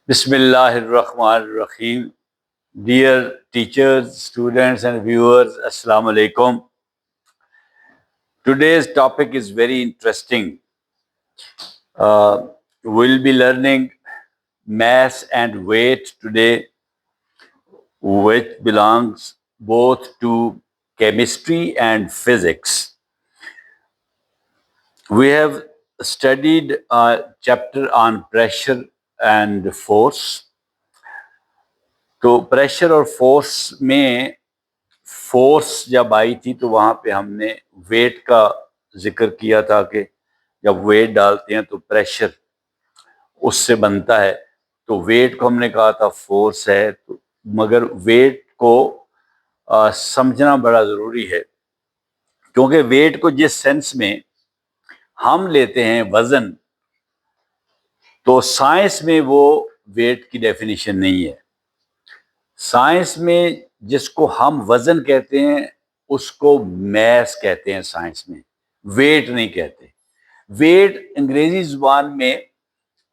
Bismillahirrahmanirrahim. Dear teachers, students, and viewers, Assalamu alaikum. Today's topic is very interesting. We'll be learning mass and weight today, which belongs both to chemistry and physics. We have studied a chapter on pressure and force. तो pressure और force में force जब आई थी तो वहां पे हमने wait का जिक्र किया था कि जब वेट डालते हैं तो प्रेशर उससे बनता है। तो वेट को हमने कहा था फोर्स है, तो मगर वेट को समझना बड़ा ज़रूरी है, क्योंकि वेट को जिस सेंस में हम लेते हैं वज़न, तो साइंस में वो वेट की डेफिनेशन नहीं है। साइंस में जिसको हम वज़न कहते हैं उसको मैस कहते हैं, साइंस में वेट नहीं कहते। वेट अंग्रेजी ज़ुबान में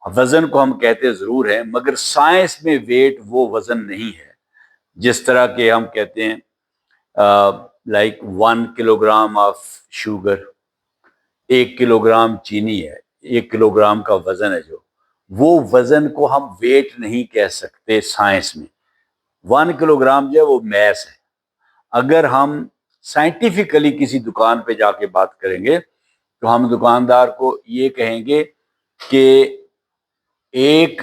वज़न को हम कहते ज़रूर हैं, मगर साइंस में वेट वो वज़न नहीं है। जिस तरह के हम कहते हैं like 1 kilogram of sugar, 1 kilogram चीनी है, 1 किलोग्राम का वज़न है, जो वो वज़न को हम वेट नहीं कह सकते साइंस में। 1 किलोग्राम जो है वो मैस है। अगर हम साइंटिफिकली किसी दुकान पे जाके बात करेंगे तो हम दुकानदार को ये कहेंगे कि 1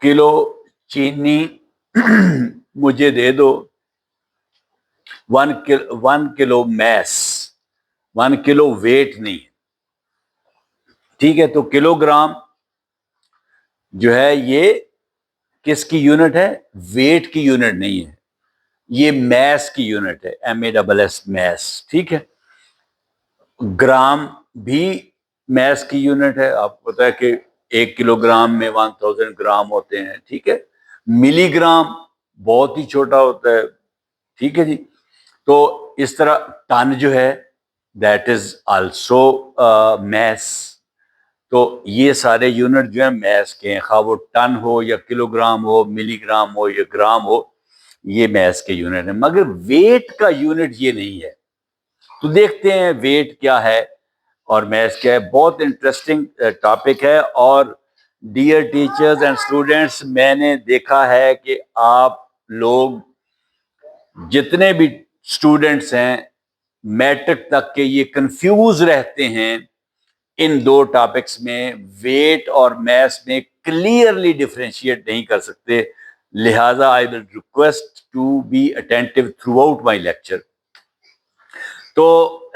किलो चीनी मुझे दे दो, 1 किलो मैस, 1 किलो वेट नहीं, ठीक है। तो किलोग्राम जो है ये किसकी यूनिट है? वेट की यूनिट नहीं है, ये मैस की यूनिट है, MASS मैस, ठीक है। ग्राम भी मैस की यूनिट है। आपको पता है कि 1 किलोग्राम में 1000 ग्राम होते हैं, ठीक है। मिलीग्राम बहुत ही छोटा होता है, ठीक है जी। तो इस तरह टन जो है दैट इज आल्सो मैस। तो ये सारे यूनिट जो है मैस के हैं, खा वो टन हो या किलोग्राम हो, मिलीग्राम हो या ग्राम हो, ये मैस के यूनिट है। मगर वेट का यूनिट ये नहीं है। तो देखते हैं वेट क्या है और मैस क्या है। बहुत इंटरेस्टिंग टॉपिक है। और डियर टीचर्स एंड स्टूडेंट्स, मैंने देखा है कि आप लोग जितने भी स्टूडेंट्स हैं मैट्रिक तक के, ये कंफ्यूज रहते हैं इन दो टॉपिक्स में, वेट और मैस में क्लियरली डिफरेंशिएट नहीं कर सकते। लिहाजा I will request to be attentive throughout my lecture. तो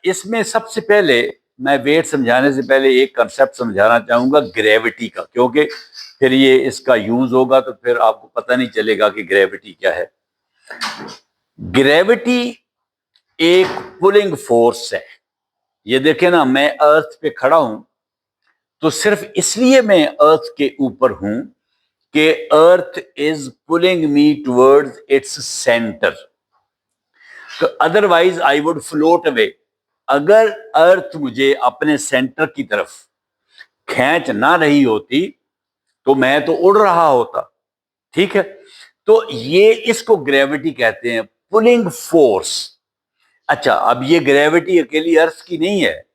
इसमें सबसे पहले मैं वेट समझाने से पहले एक कंसेप्ट समझाना चाहूँगा ग्रेविटी का, क्योंकि फिर ये इसका यूज होगा तो फिर आपको पता नहीं चलेगा कि ग्रेविटी क्या है। ग्रेविटी एक पुलिंग फोर्स है। ये देखें ना, मैं अर्थ पे खड़ा हूं तो सिर्फ इसलिए मैं अर्थ के ऊपर हूं कि earth is pulling me towards its centre, तो otherwise I would float away. अगर अर्थ मुझे अपने सेंटर की तरफ खींच ना रही होती तो मैं तो उड़ रहा होता, ठीक है। तो ये इसको ग्रेविटी कहते हैं, पुलिंग फोर्स। अच्छा, अब ये ग्रेविटी अकेली अर्थ की नहीं है।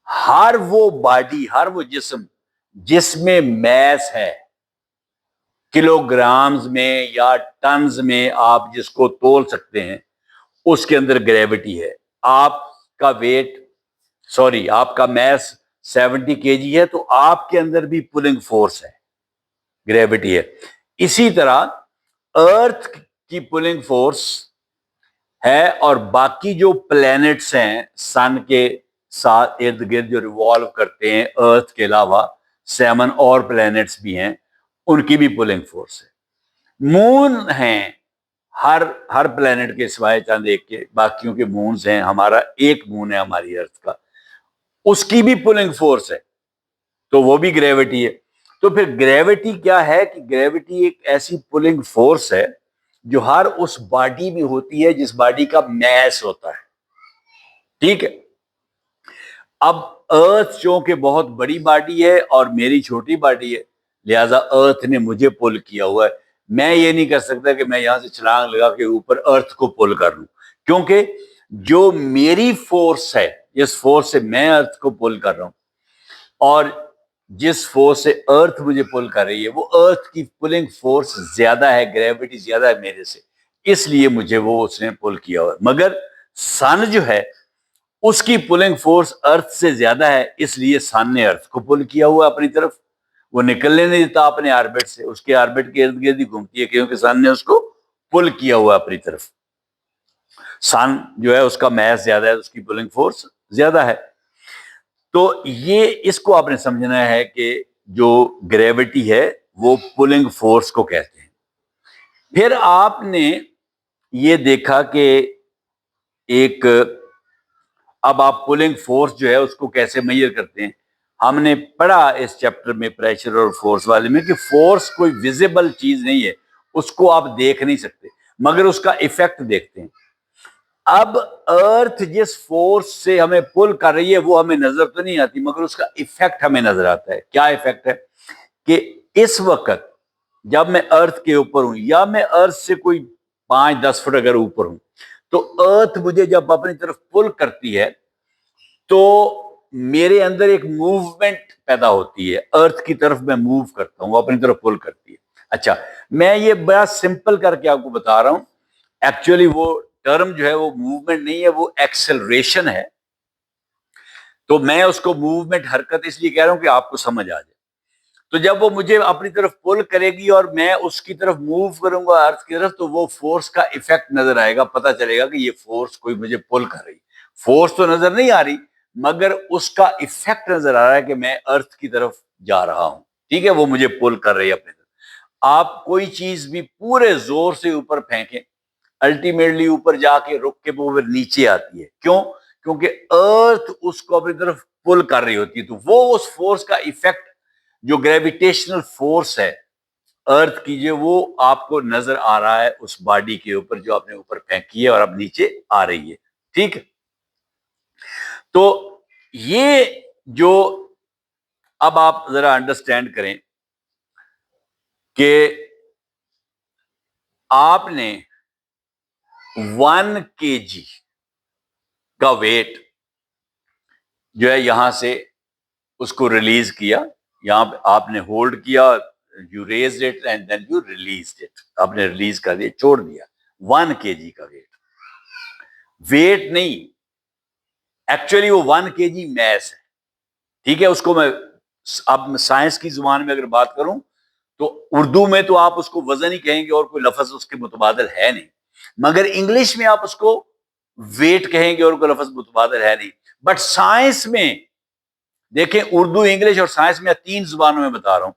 हर वो बॉडी, हर वो जिस्म जिसमें मैस है, किलोग्राम्स में या टन्स में आप जिसको तोल सकते हैं, उसके अंदर ग्रेविटी है। आपका वेट, सॉरी, आपका मैस 70 kg है, तो आपके अंदर भी पुलिंग फोर्स है, ग्रेविटी है। इसी तरह अर्थ की पुलिंग फोर्स है, और बाकी जो प्लैनेट्स हैं सन के साथ इर्द गिर्द जो रिवॉल्व करते हैं अर्थ के अलावा 7 और प्लैनेट्स भी हैं, उनकी भी पुलिंग फोर्स है। मून हैं हर प्लेनेट के सिवाय चंद एक के, बाकियों के मून्स हैं। हमारा एक मून है हमारी अर्थ का, उसकी भी पुलिंग फोर्स है, तो वो भी ग्रेविटी है। तो फिर ग्रेविटी क्या है कि ग्रेविटी एक ऐसी पुलिंग फोर्स है जो हर उस बॉडी में होती है जिस बॉडी का मैस होता है, ठीक है। अब अर्थ चूंकि बहुत बड़ी बॉडी है और मेरी छोटी बॉडी है, लिहाजा अर्थ ने मुझे पुल किया हुआ है। मैं ये नहीं कर सकता कि मैं यहां से छलांग लगा के ऊपर अर्थ को पुल कर लूं, क्योंकि जो मेरी फोर्स है, जिस फोर्स से मैं अर्थ को पुल कर रहा हूं और जिस फोर्स से अर्थ मुझे पुल कर रही है, वो अर्थ की पुलिंग फोर्स ज्यादा है, ग्रेविटी ज्यादा है मेरे से, इसलिए मुझे वो उसने पुल किया हुआ है। मगर सन जो है उसकी पुलिंग फोर्स अर्थ से ज्यादा है, इसलिए सन ने अर्थ को पुल किया हुआ अपनी तरफ। वो निकलने नहीं देता अपने ऑर्बिट से, उसके ऑर्बिट के इर्द गिर्द ही घूमती है, क्योंकि सन ने उसको पुल किया हुआ अपनी तरफ। सन जो है उसका मैस ज्यादा है, उसकी पुलिंग फोर्स ज्यादा है। तो ये इसको आपने समझना है कि जो ग्रेविटी है वो पुलिंग फोर्स को कहते हैं। फिर आपने ये देखा कि एक, अब आप पुलिंग फोर्स जो है उसको कैसे मेजर करते हैं। हमने पढ़ा इस चैप्टर में प्रेशर और फोर्स वाले में कि फोर्स कोई विजिबल चीज नहीं है, उसको आप देख नहीं सकते, मगर उसका इफेक्ट देखते हैं। अब अर्थ जिस फोर्स से हमें पुल कर रही है वो हमें नजर तो नहीं आती, मगर उसका इफेक्ट हमें नजर आता है। क्या इफेक्ट है कि इस वक्त जब मैं अर्थ के ऊपर हूं या मैं अर्थ से कोई 5-10 फुट अगर ऊपर हूं, तो अर्थ मुझे जब अपनी तरफ पुल करती है तो मेरे अंदर एक मूवमेंट पैदा होती है, अर्थ की तरफ मैं मूव करता हूं, वो अपनी तरफ पुल करती है। अच्छा, मैं ये बड़ा सिंपल करके आपको बता रहा हूं, एक्चुअली वो टर्म जो है वो मूवमेंट नहीं है, वो एक्सेलरेशन है। तो मैं उसको मूवमेंट, हरकत इसलिए कह रहा हूं कि आपको समझ आ जाए। तो जब वो मुझे अपनी तरफ पुल करेगी और मैं उसकी तरफ मूव करूंगा अर्थ की तरफ, तो वो फोर्स का इफेक्ट नजर आएगा, पता चलेगा कि ये फोर्स कोई मुझे पुल कर रही। फोर्स तो नजर नहीं आ रही, मगर उसका इफेक्ट नजर आ रहा है कि मैं अर्थ की तरफ जा रहा हूं। ठीक है, वो मुझे पुल कर रही है अपनी तरफ। आप कोई चीज भी पूरे जोर से ऊपर फेंकें, अल्टीमेटली ऊपर जाके रुक के वो नीचे आती है। क्यों? क्योंकि अर्थ उसको अपनी तरफ पुल कर रही होती है। तो वो उस फोर्स का इफेक्ट, जो ग्रेविटेशनल फोर्स है अर्थ की, जो वो आपको नजर आ रहा है उस बॉडी के ऊपर जो आपने ऊपर फेंकी है और अब नीचे आ रही है। ठीक है, तो ये जो, अब आप जरा अंडरस्टैंड करें कि आपने 1 kg का वेट जो है यहां से उसको रिलीज किया, यहां पे आपने होल्ड किया, you raise it and then you release it, आपने रिलीज कर दिया, छोड़ दिया। 1 kg का वेट नहीं, एक्चुअली वो 1 kg मैस है। ठीक है, उसको मैं अब साइंस की जुबान में अगर बात करूं तो उर्दू में तो आप उसको वजन ही कहेंगे और कोई लफ्ज उसके मुतबादल है नहीं, मगर इंग्लिश में आप उसको वेट कहेंगे और कोई लफ्ज मुतबादल है नहीं। बट साइंस में देखें, उर्दू, इंग्लिश और साइंस में, 3 जुबानों में बता रहा हूं।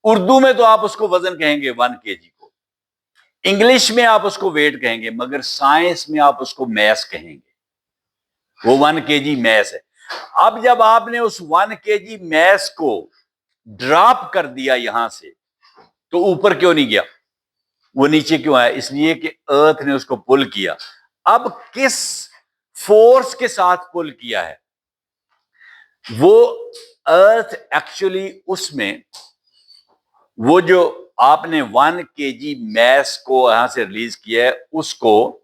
उर्दू में तो आप उसको वजन कहेंगे 1 kg को, इंग्लिश में आप उसको वेट कहेंगे, मगर साइंस में आप उसको मैस कहेंगे। वो 1 kg मैस है। अब जब आपने उस 1 kg मैस को ड्रॉप कर दिया यहां से, तो ऊपर क्यों नहीं गया, वो नीचे क्यों आया? इसलिए कि अर्थ ने उसको पुल किया। अब किस फोर्स के साथ पुल किया है? वो अर्थ एक्चुअली उसमें, वो जो आपने 1 kg मैस को यहां से रिलीज किया है, उसको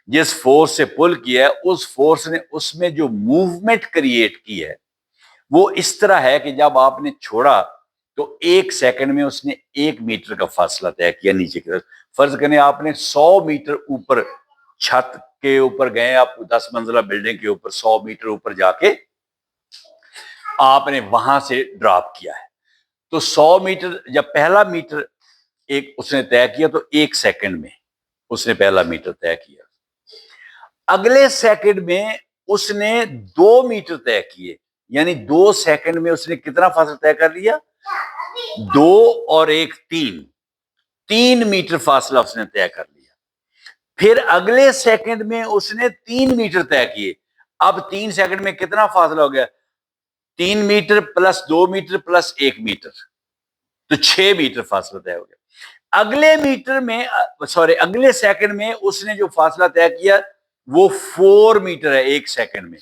जिस फोर्स से पुल किया है, उस फोर्स ने उसमें जो मूवमेंट क्रिएट की है वो इस तरह है कि जब आपने छोड़ा तो 1 सेकंड में उसने 1 मीटर का फासला तय किया नीचे की तरफ। फर्ज करें आपने 100 मीटर ऊपर छत के ऊपर गए, आप 10 मंजिला बिल्डिंग के ऊपर 100 मीटर ऊपर जाके आपने वहां से ड्रॉप किया है। तो 100 मीटर, जब पहला मीटर एक उसने तय किया तो 1 सेकंड में उसने पहला मीटर तय किया। अगले सेकंड में उसने 2 मीटर तय किए, यानी 2 सेकंड में उसने कितना फासला तय कर लिया? 2 और 1 3 मीटर फासला उसने तय कर लिया। फिर अगले सेकंड में उसने 3 मीटर तय किए। अब 3 सेकंड में कितना फासला हो गया? 3 metre plus 2 metre plus 1 metre, तो 6 मीटर फासला तय हो गया। अगले मीटर में, अगले सेकंड में उसने जो फासला तय किया वो 4 मीटर है 1 सेकंड में।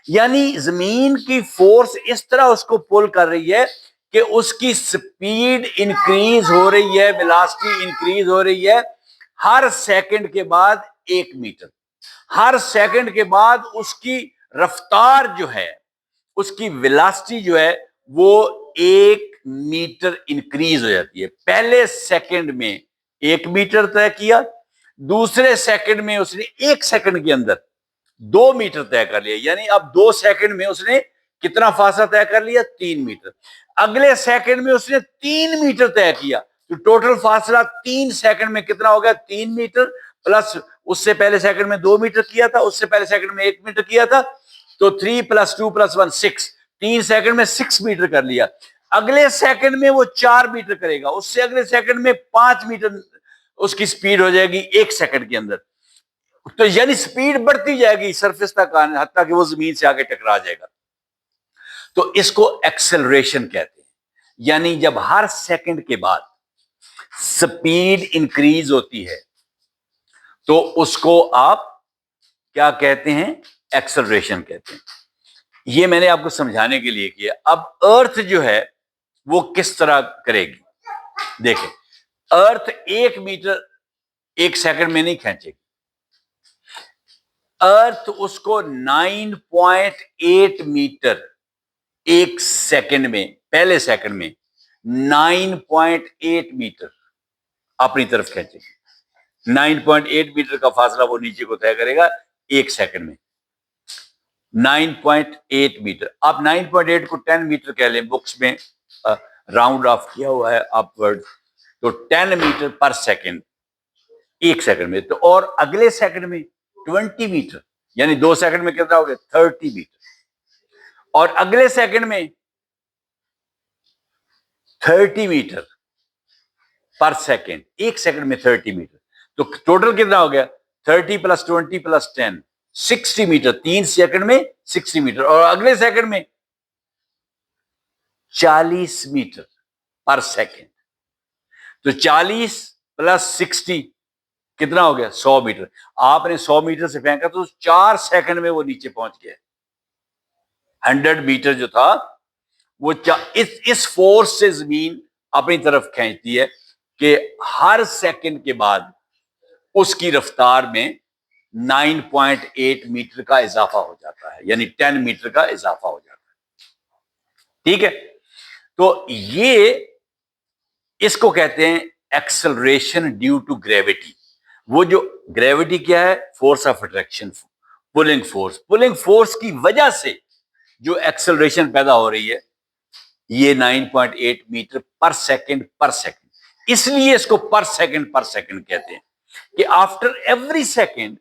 यानी जमीन की फोर्स इस तरह उसको पुल कर रही है कि उसकी स्पीड इंक्रीज हो रही है, वेलोसिटी इंक्रीज हो रही है हर सेकंड के बाद 1 मीटर। हर सेकंड के बाद उसकी रफ्तार जो है, उसकी वेलोसिटी जो है वो 1 मीटर इंक्रीज हो जाती है। पहले सेकंड में 1 मीटर तय किया, दूसरे सेकंड में उसने 1 सेकंड के अंदर 2 मीटर तय कर लिया। यानी अब 2 सेकंड में उसने कितना फासला तय कर लिया? 3 मीटर। अगले सेकंड में उसने 3 मीटर तय किया, तो टोटल फासला 3 सेकंड में कितना हो गया? 3 मीटर, प्लस उससे पहले सेकंड में 2 मीटर किया था, उससे पहले सेकंड में 1 मीटर किया था, तो 3 + 2 + 1 6। 3 सेकंड में 6 मीटर कर लिया। अगले सेकंड में वो 4 मीटर करेगा, उससे अगले सेकंड में 5 मीटर उसकी स्पीड हो जाएगी 1 सेकंड के अंदर। तो यानी स्पीड बढ़ती जाएगी सरफेस तक आने, हत्ता कि वो जमीन से आके टकरा जाएगा। तो इसको एक्सेलरेशन कहते हैं। यानी जब हर सेकंड के बाद स्पीड इंक्रीज होती है तो उसको आप क्या कहते हैं? एक्सेलरेशन कहते हैं। ये मैंने आपको समझाने के लिए किया। अब अर्थ जो है वो किस तरह करेगी, देखें। अर्थ 1 मीटर 1 सेकंड में नहीं खींचेगी। अर्थ उसको 9.8 मीटर 1 सेकंड में, पहले सेकंड में 9.8 मीटर अपनी तरफ खींचेगी। 9.8 मीटर का फासला वो नीचे को तय करेगा 1 सेकंड में। 9.8 मीटर। आप 9.8 को 10 मीटर कह लें, बुक्स में राउंड ऑफ किया हुआ है अपवर्ड, तो 10 मीटर पर सेकंड 1 सेकंड में। तो और अगले सेकंड में 20 मीटर, यानी 2 सेकंड में कितना हो गया? 30 मीटर। और अगले सेकंड में 30 मीटर पर सेकंड, 1 सेकंड में 30 मीटर। तो टोटल कितना हो गया? 30 + 20 + 10 60 मीटर। 3 सेकंड में 60 मीटर। और अगले सेकंड में 40 मीटर पर सेकंड। तो 40 + 60 कितना हो गया? 100 मीटर। आपने 100 मीटर से फेंका तो 4 सेकंड में वो नीचे पहुंच गया। 100 मीटर जो था वो इस फोर्स से जमीन अपनी तरफ खींचती है कि हर सेकंड के बाद उसकी रफ्तार में 9.8 मीटर का इजाफा हो जाता है, यानी 10 मीटर का इजाफा हो जाता है। ठीक है? तो ये इसको कहते हैं एक्सेलरेशन ड्यू टू ग्रेविटी। वो जो ग्रेविटी क्या है? Force of attraction, pulling force. Pulling force की वजह से जो एक्सेलरेशन पैदा हो रही है ये 9.8 मीटर पर सेकंड इसलिए इसको पर सेकंड कहते हैं कि आफ्टर एवरी सेकंड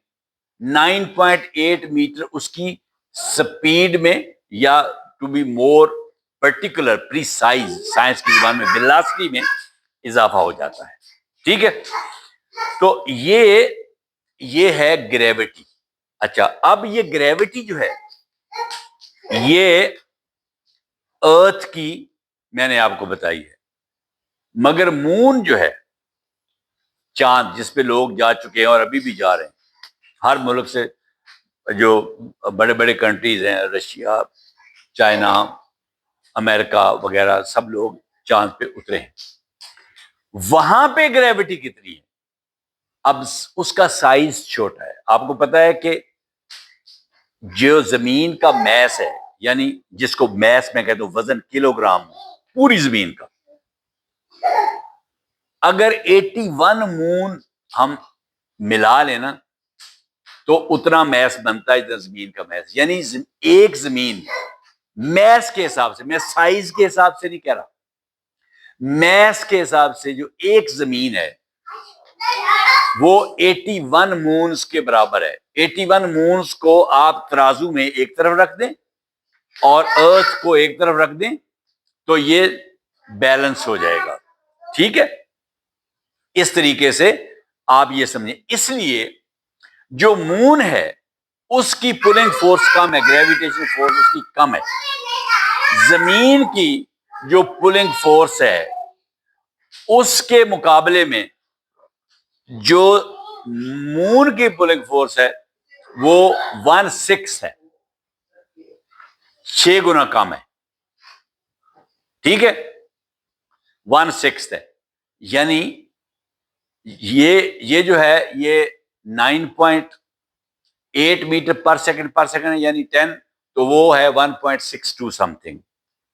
9.8 मीटर उसकी स्पीड में, या to be more particular precise science की जुबान में, वेलोसिटी में इजाफा हो जाता है। ठीक है? तो ये है ग्रेविटी। अच्छा, अब ये ग्रेविटी जो है ये अर्थ की मैंने आपको बताई है, मगर मून जो है, चांद जिस पे लोग जा चुके हैं और अभी भी जा रहे हैं, हर मुल्क से जो बड़े बड़े कंट्रीज हैं, रशिया, चाइना, अमेरिका वगैरह, सब लोग चांद पे उतरे हैं। वहां पे ग्रेविटी कितनी है? अब उसका साइज छोटा है। आपको पता है कि जो जमीन का मैस है, यानी जिसको मैस में कहते हैं, वजन किलोग्राम, पूरी जमीन का, अगर 81 मून हम मिला लेना तो उतना मैस बनता है, इतना जमीन का मैस। यानी एक जमीन मैस के हिसाब से, मैं साइज के हिसाब से नहीं कह रहा, मैस के हिसाब से जो एक जमीन है वो 81 मून्स के बराबर है। 81 मून्स को आप तराजू में एक तरफ रख दें और अर्थ को एक तरफ रख दें तो ये बैलेंस हो जाएगा। ठीक है? इस तरीके से आप ये समझें। इसलिए जो मून है उसकी पुलिंग फोर्स कम है, ग्रेविटेशन फोर्स उसकी कम है। जमीन की जो पुलिंग फोर्स है उसके मुकाबले में जो मून की पुलिंग फोर्स है वो 1/6 है, 6 गुना कम है। ठीक है? 1/6 है, यानी ये जो है ये 9.8 मीटर पर सेकंड है, यानी 10, तो वो है 1.62 समथिंग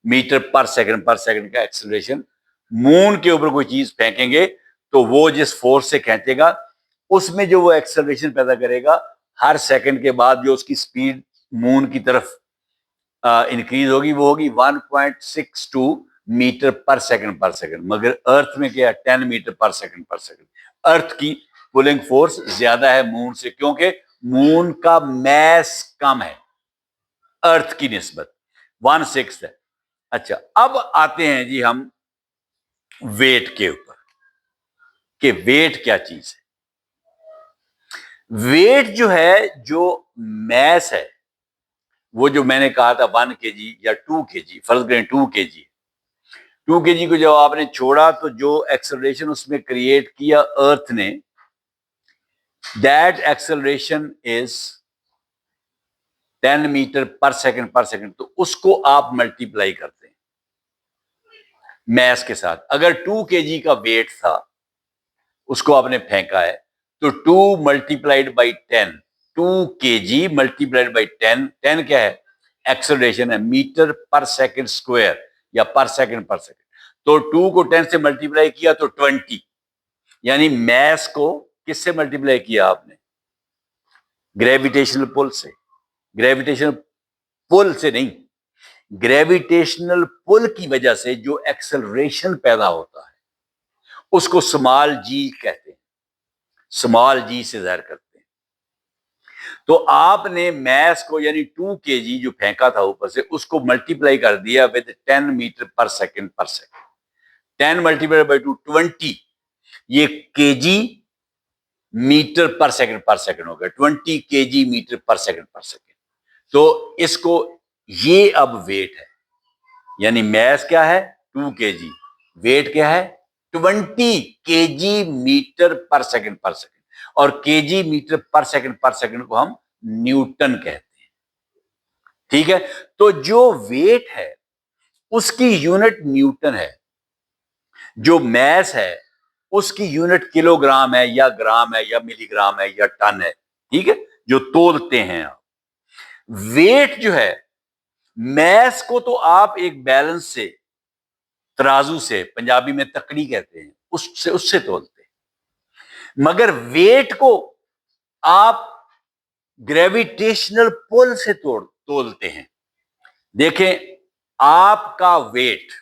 मीटर पर सेकंड का एक्सेलरेशन। मून के ऊपर कोई चीज फेंकेंगे तो वो जिस फोर्स से खींचेगा उसमें जो वो एक्सेलरेशन पैदा करेगा, हर सेकंड के बाद जो उसकी स्पीड मून की तरफ इंक्रीज होगी वो होगी 1.62 मीटर पर सेकंड। मगर अर्थ में क्या है, 10 मीटर पर सेकंड। अर्थ की पुलिंग फोर्स ज्यादा है मून से, क्योंकि मून का मैस कम है अर्थ की निस्बत, 1/6 है। अच्छा, अब आते हैं जी हम वेट के ऊपर, कि वेट क्या चीज है। वेट जो है, जो मैस है, वो जो मैंने कहा था 1 kg या 2 kg, फर्ज करें 2 kg, 2 kg को जब आपने छोड़ा तो जो एक्सेलरेशन उसमें क्रिएट किया अर्थ ने, that acceleration is 10 metre per second. तो उसको आप मल्टीप्लाई करते हैं मैस के साथ। अगर 2 kg का वेट था, उसको आपने फेंका है, तो 2 multiplied by 10, 2 kg multiplied by 10, 10 क्या है, एक्सेलरेशन है, मीटर पर सेकंड स्क्वायर या पर सेकंड। तो 2 को 10 से मल्टीप्लाई किया तो 20, यानी मैस को किससे मल्टीप्लाई किया आपने, ग्रेविटेशनल पुल से। ग्रेविटेशनल पुल से नहीं, ग्रेविटेशनल पुल की वजह से जो एक्सेलरेशन पैदा होता है उसको स्मॉल जी कहते हैं, स्मॉल जी से जाहिर करते हैं। तो आपने मैस को यानी 2 kg जो फेंका था ऊपर से, उसको मल्टीप्लाई कर दिया with 10 metre per second. 10 multiply by 2, 20, ये केजी मीटर पर सेकंड हो गया, 20 kg मीटर पर सेकंड। तो इसको, ये अब वेट है, यानी मैस क्या है 2 kg, वेट क्या है 20 kg मीटर पर सेकंड। और केजी मीटर पर सेकंड को हम न्यूटन कहते हैं, ठीक है। तो जो वेट है उसकी यूनिट न्यूटन है, जो मैस है उसकी यूनिट किलोग्राम है या ग्राम है या मिलीग्राम है या टन है, ठीक है, जो तोलते हैं आप। वेट जो है, मैस को तो आप एक बैलेंस से, तराजू से, पंजाबी में तकड़ी कहते हैं, उससे तोलते हैं। मगर वेट को आप ग्रेविटेशनल पुल से तोलते हैं। देखें, आपका वेट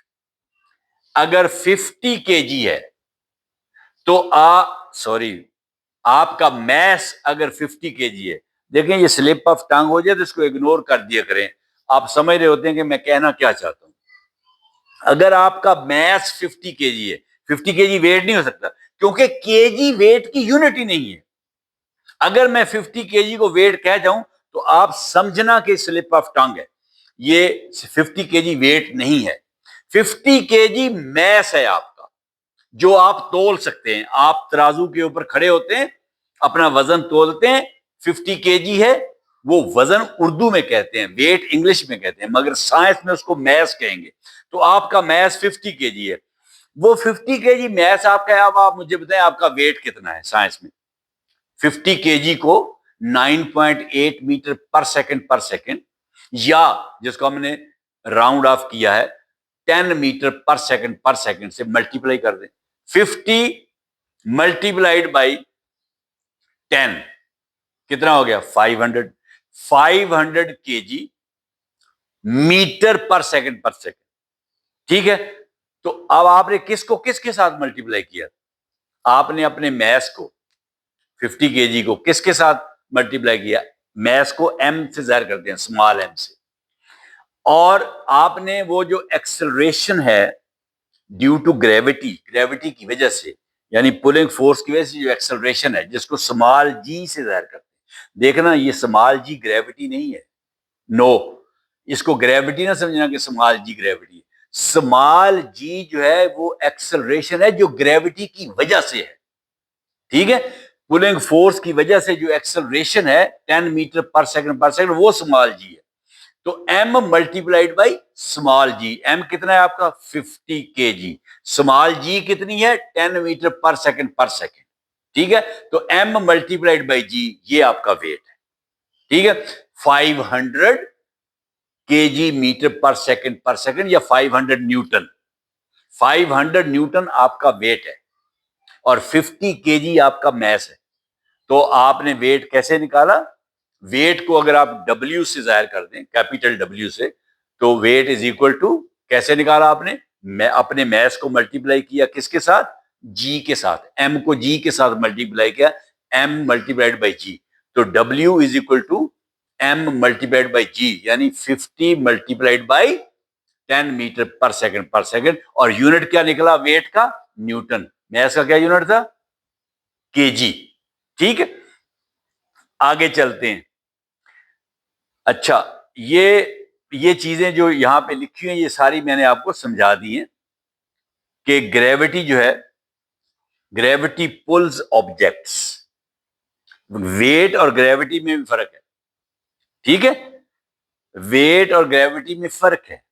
अगर 50 kg है तो आपका मैस अगर 50 kg है, देखें ये स्लिप ऑफ टंग हो जाए तो इसको इग्नोर कर दिया करें, आप समझ रहे होते हैं कि मैं कहना क्या चाहता हूं। अगर आपका मैस 50 kg है, 50 kg वेट नहीं हो सकता, क्योंकि केजी वेट की यूनिट ही नहीं है। अगर मैं 50 kg को वेट कह जाऊं तो आप समझना कि स्लिप ऑफ टंग है, ये 50 kg वेट नहीं है, 50 kg मैस है आपका, जो आप तोल सकते हैं। आप तराजू के ऊपर खड़े होते हैं, अपना वजन तोलते हैं, 50 kg है, वो वजन उर्दू में कहते हैं, वेट इंग्लिश में कहते हैं, मगर साइंस में उसको मैस कहेंगे। तो आपका मैस 50 kg है, वो 50 kg मैस आपका है। अब आप मुझे बताएं आपका वेट कितना है साइंस में। 50 kg को 9.8 मीटर पर सेकंड, या जिसको हमने राउंड ऑफ किया है 10 मीटर पर सेकंड से मल्टीप्लाई कर दें। 50 मल्टीप्लाइड बाई 10 कितना हो गया, 500 kg मीटर पर सेकंड। ठीक है। तो अब आपने किसको किसके साथ मल्टीप्लाई किया, आपने अपने मैस को 50 kg को किसके साथ मल्टीप्लाई किया, मैस को m से जाहिर करते हैं, स्मॉल m से, और आपने वो जो एक्सेलरेशन है ड्यू टू ग्रेविटी की वजह से, यानी पुलिंग फोर्स की वजह से जो एक्सेलरेशन है, जिसको स्मॉल जी से जाहिर करते हैं। देखना, ये स्मॉल जी ग्रेविटी नहीं है, नो, इसको ग्रेविटी ना समझना कि स्मॉल जी ग्रेविटी है। स्मॉल जी जो है वो एक्सेलरेशन है जो ग्रेविटी की वजह से है, ठीक है। पुलिंग फोर्स की वजह से जो एक्सेलरेशन है 10 मीटर पर सेकंड वो स्मॉल जी है। तो m multiplied by small g, m कितना है आपका 50 kg, स्मॉल g कितनी है 10 मीटर पर सेकंड, ठीक है। तो m मल्टीप्लाइड बाई g ये आपका वेट है, ठीक है। 500 kg मीटर पर सेकंड या 500 न्यूटन, 500 न्यूटन आपका वेट है और 50 kg आपका मैस है। तो आपने वेट कैसे निकाला? वेट को अगर आप W से जाहिर कर दें, कैपिटल W से, तो वेट इज इक्वल टू, कैसे निकाला आपने? मैं अपने मैस को मल्टीप्लाई किया किसके साथ? G के साथ। M को G के साथ मल्टीप्लाई किया, M मल्टीप्लाइड बाई G। तो W is equal to M multiplied by G, यानी 50 multiplied by 10 metre per second. और यूनिट क्या निकला वेट का? न्यूटन। मैस का क्या यूनिट था? केजी। ठीक है, आगे चलते हैं। अच्छा, ये चीजें जो यहां पे लिखी हैं ये सारी मैंने आपको समझा दी हैं कि ग्रेविटी जो है, ग्रेविटी पुल्स ऑब्जेक्ट्स। वेट और ग्रेविटी में भी फर्क है, ठीक है। वेट और ग्रेविटी में फर्क है,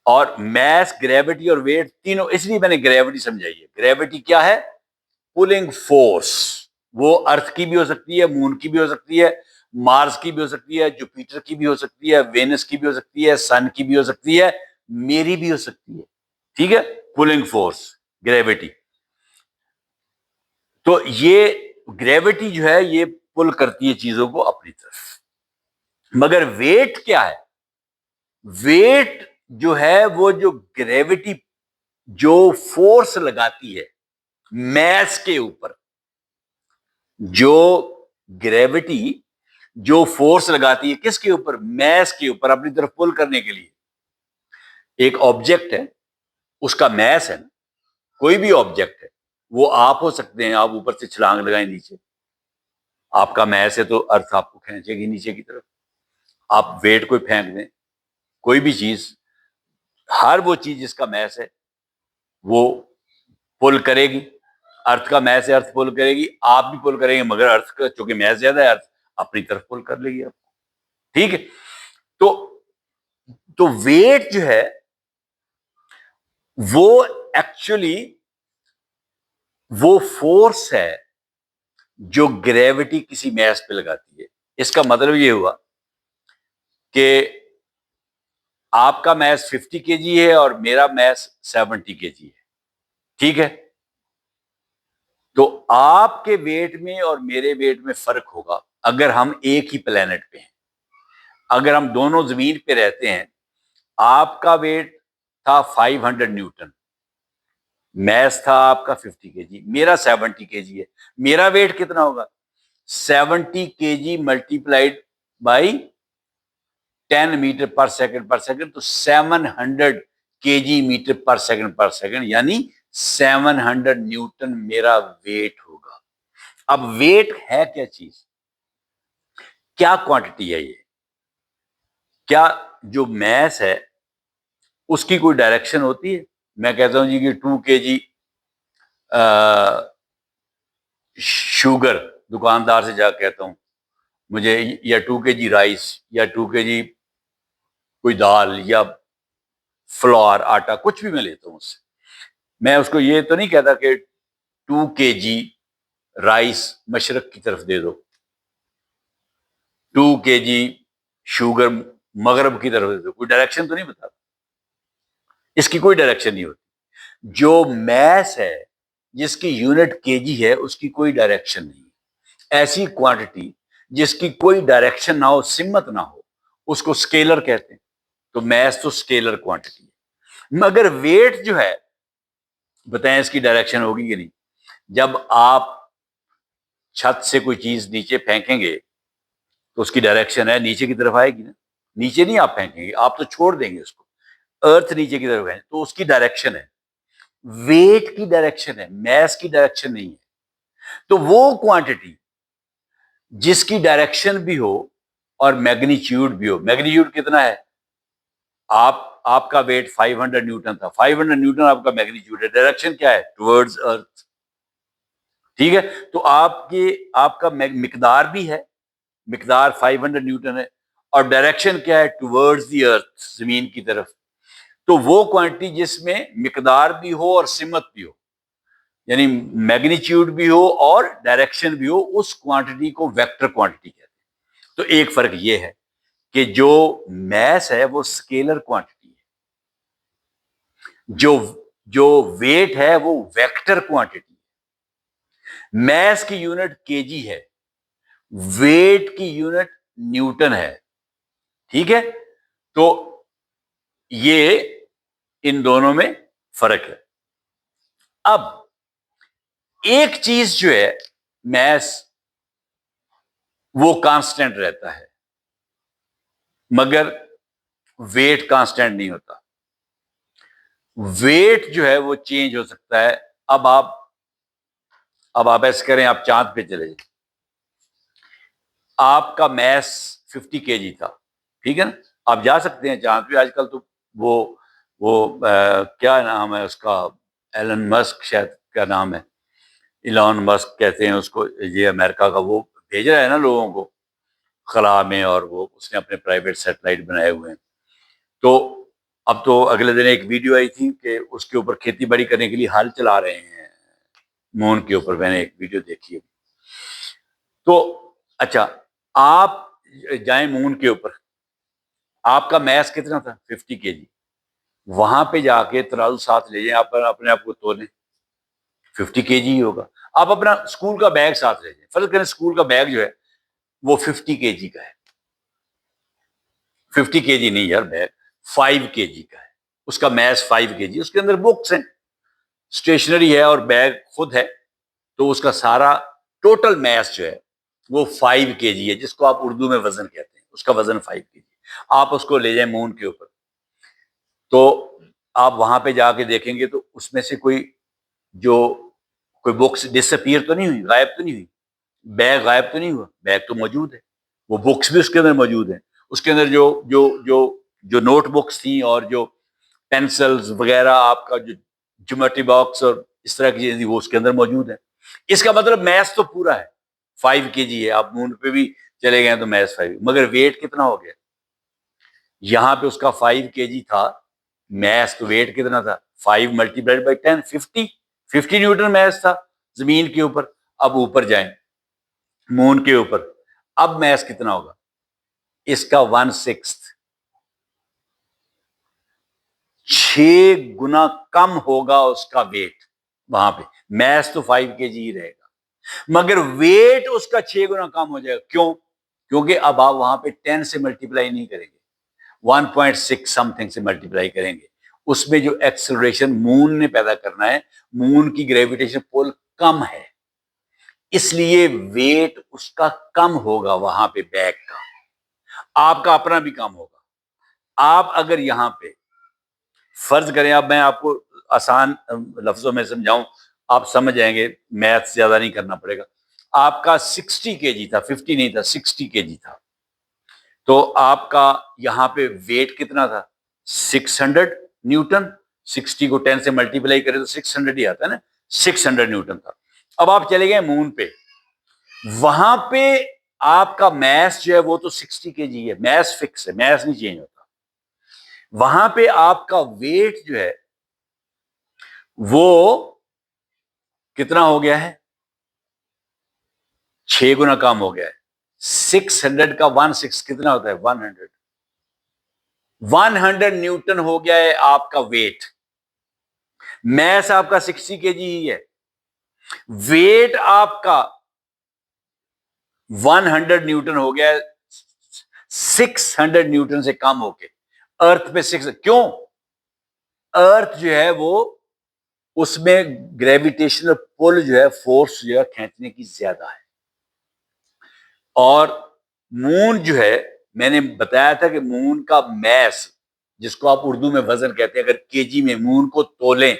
और मैस, ग्रेविटी और वेट तीनों, इसलिए मैंने ग्रेविटी समझाई है। ग्रेविटी क्या है? Pulling force. वो अर्थ की भी हो सकती है, मून की भी हो सकती है, मार्स की भी हो सकती है, जुपिटर की भी हो सकती है, वेनस की भी हो सकती है, सन की भी हो सकती है, मेरी भी हो सकती है, ठीक है। Pulling force, gravity. तो ये ग्रेविटी जो है ये पुल करती है चीजों को अपनी तरफ। मगर वेट क्या है? वेट जो है वो जो ग्रेविटी जो फोर्स लगाती है मैस के ऊपर, जो ग्रेविटी जो फोर्स लगाती है किसके ऊपर? मैस के ऊपर, अपनी तरफ पुल करने के लिए। एक ऑब्जेक्ट है, उसका मैस है ना, कोई भी ऑब्जेक्ट है, वो आप हो सकते हैं, आप ऊपर से छलांग लगाएं नीचे, आपका मैस है तो अर्थ आपको खींचेगी नीचे की तरफ। आप वेट कोई फेंक दें, कोई भी चीज, हर वो चीज जिसका मैस है वो पुल करेगी। अर्थ का मैस है, अर्थ पुल करेगी, आप भी पुल करेंगे, मगर अर्थ का चूंकि मैस ज्यादा है, अर्थ अपनी तरफ पुल कर लेगी आपको, ठीक है। तो वेट जो है वो एक्चुअली वो फोर्स है जो ग्रेविटी किसी मैस पे लगाती है। इसका मतलब ये हुआ कि आपका मैस 50 केजी है और मेरा मैस 70 केजी है, ठीक है। तो आपके वेट में और मेरे वेट में फर्क होगा अगर हम एक ही प्लेनेट पे हैं। अगर हम दोनों जमीन पे रहते हैं, आपका वेट था 500 न्यूटन, मैस था आपका 50 केजी, मेरा 70 केजी है। मेरा वेट कितना होगा? 70 KG multiplied by 10 metre per second, तो 700 केजी मीटर पर सेकंड, यानी 700 न्यूटन मेरा वेट होगा। अब वेट है क्या चीज? क्या क्वांटिटी है ये? क्या जो मैस है उसकी कोई डायरेक्शन होती है? मैं कहता हूं जी कि 2 केजी शुगर, दुकानदार से जा कहता हूं मुझे, या 2 केजी राइस, या 2 केजी कोई दाल, या फ्लोर, आटा, कुछ भी मैं लेता हूं उससे, मैं उसको ये तो नहीं कहता कि 2 केजी राइस मशरक की तरफ दे दो, 2 केजी शुगर मगरब की तरफ दे दो। कोई डायरेक्शन तो नहीं बताता, इसकी कोई डायरेक्शन नहीं होती। जो मैस है जिसकी यूनिट केजी है उसकी कोई डायरेक्शन नहीं है। ऐसी क्वांटिटी जिसकी कोई डायरेक्शन ना हो, सिमत ना हो, उसको स्केलर कहते हैं। तो मैस तो स्केलर क्वांटिटी है। मगर वेट जो है, बताएं इसकी डायरेक्शन होगी कि नहीं? जब आप छत से कोई चीज नीचे फेंकेंगे तो उसकी डायरेक्शन है नीचे की तरफ आएगी ना, नीचे नहीं आप फेंकेंगे, आप तो छोड़ देंगे उसको, अर्थ नीचे की तरफ है, तो उसकी डायरेक्शन है। वेट की डायरेक्शन है, मैस की डायरेक्शन नहीं है। तो वो क्वांटिटी जिसकी डायरेक्शन भी हो और मैग्नीट्यूड भी हो, मैग्नीट्यूड कितना है? आपका वेट 500 न्यूटन था, 500 न्यूटन आपका मैग्नीट्यूड है, डायरेक्शन क्या है? टुवर्ड्स अर्थ, ठीक है। तो आपका मिकदार भी है, मिकदार 500 न्यूटन है, और डायरेक्शन क्या है, टुवर्ड्स द अर्थ, जमीन की तरफ। तो वो क्वांटिटी जिसमें मिकदार भी हो और सिमत भी हो, यानी मैग्नीट्यूड भी हो और डायरेक्शन भी हो, उस क्वांटिटी को वेक्टर क्वांटिटी कहते हैं। तो एक फर्क ये है कि जो मैस है वो स्केलर क्वांटिटी है, जो जो वेट है वो वेक्टर क्वांटिटी है। मैस की यूनिट केजी है, वेट की यूनिट न्यूटन है। ठीक है, तो ये इन दोनों में फर्क है। अब एक चीज जो है मैस, वो कांस्टेंट रहता है, मगर वेट कांस्टेंट नहीं होता। वेट जो है वो चेंज हो सकता है। अब आप ऐसे करें, आप चांद पे चले जाए, आपका मैस 50 केजी था, ठीक है ना, आप जा सकते हैं चांद पे आजकल। तो वो क्या नाम है उसका, एलन मस्क शायद क्या नाम है, इलॉन मस्क कहते हैं उसको, ये अमेरिका का, वो भेज रहा है ना लोगों को खला में, और वो उसने अपने प्राइवेट सैटेलाइट बनाए हुए हैं। तो अब तो अगले दिन एक वीडियो आई थी कि उसके ऊपर खेती बाड़ी करने के लिए हल चला रहे हैं मून के ऊपर, मैंने एक वीडियो देखी है। तो अच्छा, आप जाएं मून के ऊपर, आपका मैस कितना था, 50 केजी, वहां पे जाके तराजू साथ ले जाए, आप अपने आप को तोलें, 50 केजी ही होगा। आप अपना स्कूल का बैग साथ ले जाए, फर्ज करें स्कूल का बैग जो है वो 50 केजी का है, 50 केजी नहीं यार, बैग 5 केजी का है, उसका मैस 5 केजी, उसके अंदर बुक्स हैं, स्टेशनरी है और बैग खुद है, तो उसका सारा टोटल मैस जो है वो 5 केजी है, जिसको आप उर्दू में वजन कहते हैं, उसका वजन 5 केजी। आप उसको ले जाए मून के ऊपर, तो आप वहां पे जाके देखेंगे तो उसमें से जो कोई बुक्स डिसअपीयर तो नहीं हुई, गायब तो नहीं हुई, बैग गायब तो नहीं हुआ, बैग तो मौजूद है, वो बुक्स भी उसके अंदर मौजूद है। उसके अंदर जो जो जो जो नोटबुक्स थी और जो पेंसिल्स वगैरह, आपका जो ज्योमेट्री बॉक्स और इस तरह की चीजें, वो उसके अंदर मौजूद है। इसका मतलब मैथ्स तो पूरा है, 5 केजी है। आप मून पे भी चले गए तो मैथ्स 5, मगर वेट कितना हो गया, यहां पे उसका 5 केजी था, मैथ्स तो वेट कितना था, 5 मल्टीप्लाइड बाई 10, 50 न्यूटन मैथ्स था जमीन के ऊपर। अब ऊपर जाएं मून के ऊपर, अब मैथ्स कितना होगा, इसका 1/6, 6 गुना कम होगा उसका वेट वहां पे। मैस तो 5 केजी ही रहेगा, मगर वेट उसका 6 गुना कम हो जाएगा। क्यों? क्योंकि अब आप वहां पे 10 से मल्टीप्लाई नहीं करेंगे, 1.6 समथिंग से मल्टीप्लाई करेंगे। उसमें जो एक्सेलरेशन मून ने पैदा करना है, मून की ग्रेविटेशन पुल कम है, इसलिए वेट उसका कम होगा वहां पे, बैग का। आपका अपना भी कम होगा। आप अगर यहां पे फर्ज करें, अब मैं आपको आसान लफ्जों में समझाऊं, आप समझ जाएंगे, मैथ ज्यादा नहीं करना पड़ेगा। आपका 60 केजी था, 50 नहीं था, 60 केजी था, तो आपका यहां पे वेट कितना था, 600 न्यूटन। 60 को 10 से मल्टीप्लाई करें तो 600 ही आता है ना, 600 न्यूटन था। अब आप चले गए मून पे, वहां पे आपका मैस जो है वो तो 60 केजी है, मैस फिक्स है, मैस नहीं चेंज होता। वहां पे आपका वेट जो है वो कितना हो गया है, 6 गुना कम हो गया है। 600 का 1/6 कितना होता है, 100, 100 न्यूटन हो गया है आपका वेट। मैस आपका 60 केजी ही है, वेट आपका 100 न्यूटन हो गया है, 600 न्यूटन से कम होके अर्थ पे 6। क्यों? अर्थ जो है वो, उसमें ग्रेविटेशनल पुल जो है, फोर्स जो है खींचने की ज्यादा है। और मून जो है, मैंने बताया था कि मून का मैस, जिसको आप उर्दू में वजन कहते हैं, अगर केजी में मून को तोलें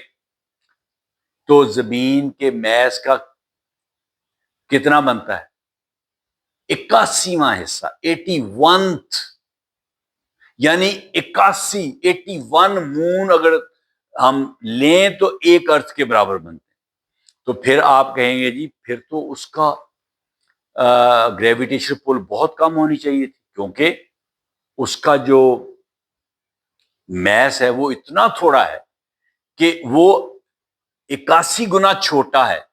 तो जमीन के मैस का कितना बनता है, 81वां हिस्सा, 81, यानी 81, 81 मून अगर हम लें तो एक अर्थ के बराबर बनते हैं। तो फिर आप कहेंगे जी फिर तो उसका ग्रेविटेशन पुल बहुत कम होनी चाहिए थी, क्योंकि उसका जो मैस है वो इतना थोड़ा है कि वो 81 गुना छोटा है,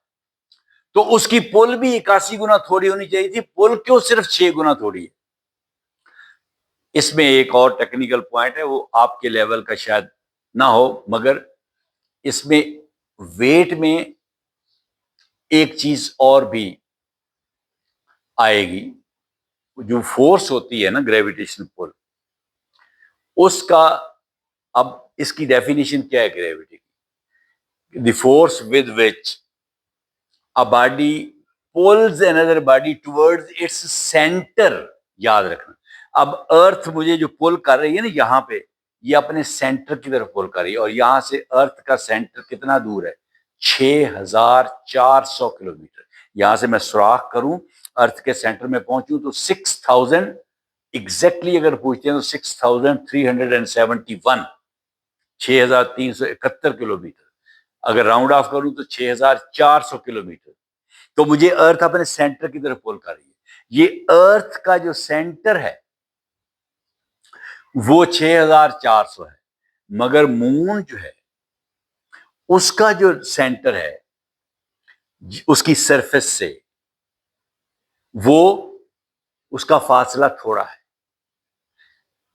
तो उसकी पुल भी 81 गुना थोड़ी होनी चाहिए थी, पुल क्यों सिर्फ 6 गुना थोड़ी है। इसमें एक और टेक्निकल पॉइंट है, वो आपके लेवल का शायद ना हो, मगर इसमें वेट में एक चीज और भी आएगी। जो फोर्स होती है ना ग्रेविटेशनल पुल, उसका, अब इसकी डेफिनेशन क्या है ग्रेविटी की? The force with which a body pulls another body towards its centre. याद रखना, अब अर्थ मुझे जो पुल कर रही है ना यहां पे, ये अपने सेंटर की तरफ पुल कर रही है, और यहां से अर्थ का सेंटर कितना दूर है? 6400 किलोमीटर। यहां से मैं सुराख करूं, अर्थ के सेंटर में पहुंचूं तो 6000 एग्जैक्टली अगर पूछते हैं तो 6371, 6371 किलोमीटर। अगर राउंड ऑफ करूं तो 6400 किलोमीटर। तो मुझे अर्थ अपने सेंटर की तरफ पुल कर रही है। ये अर्थ का जो सेंटर है वो 6400 है, मगर मून जो है उसका जो सेंटर है उसकी सरफेस से, वो उसका फासला थोड़ा है।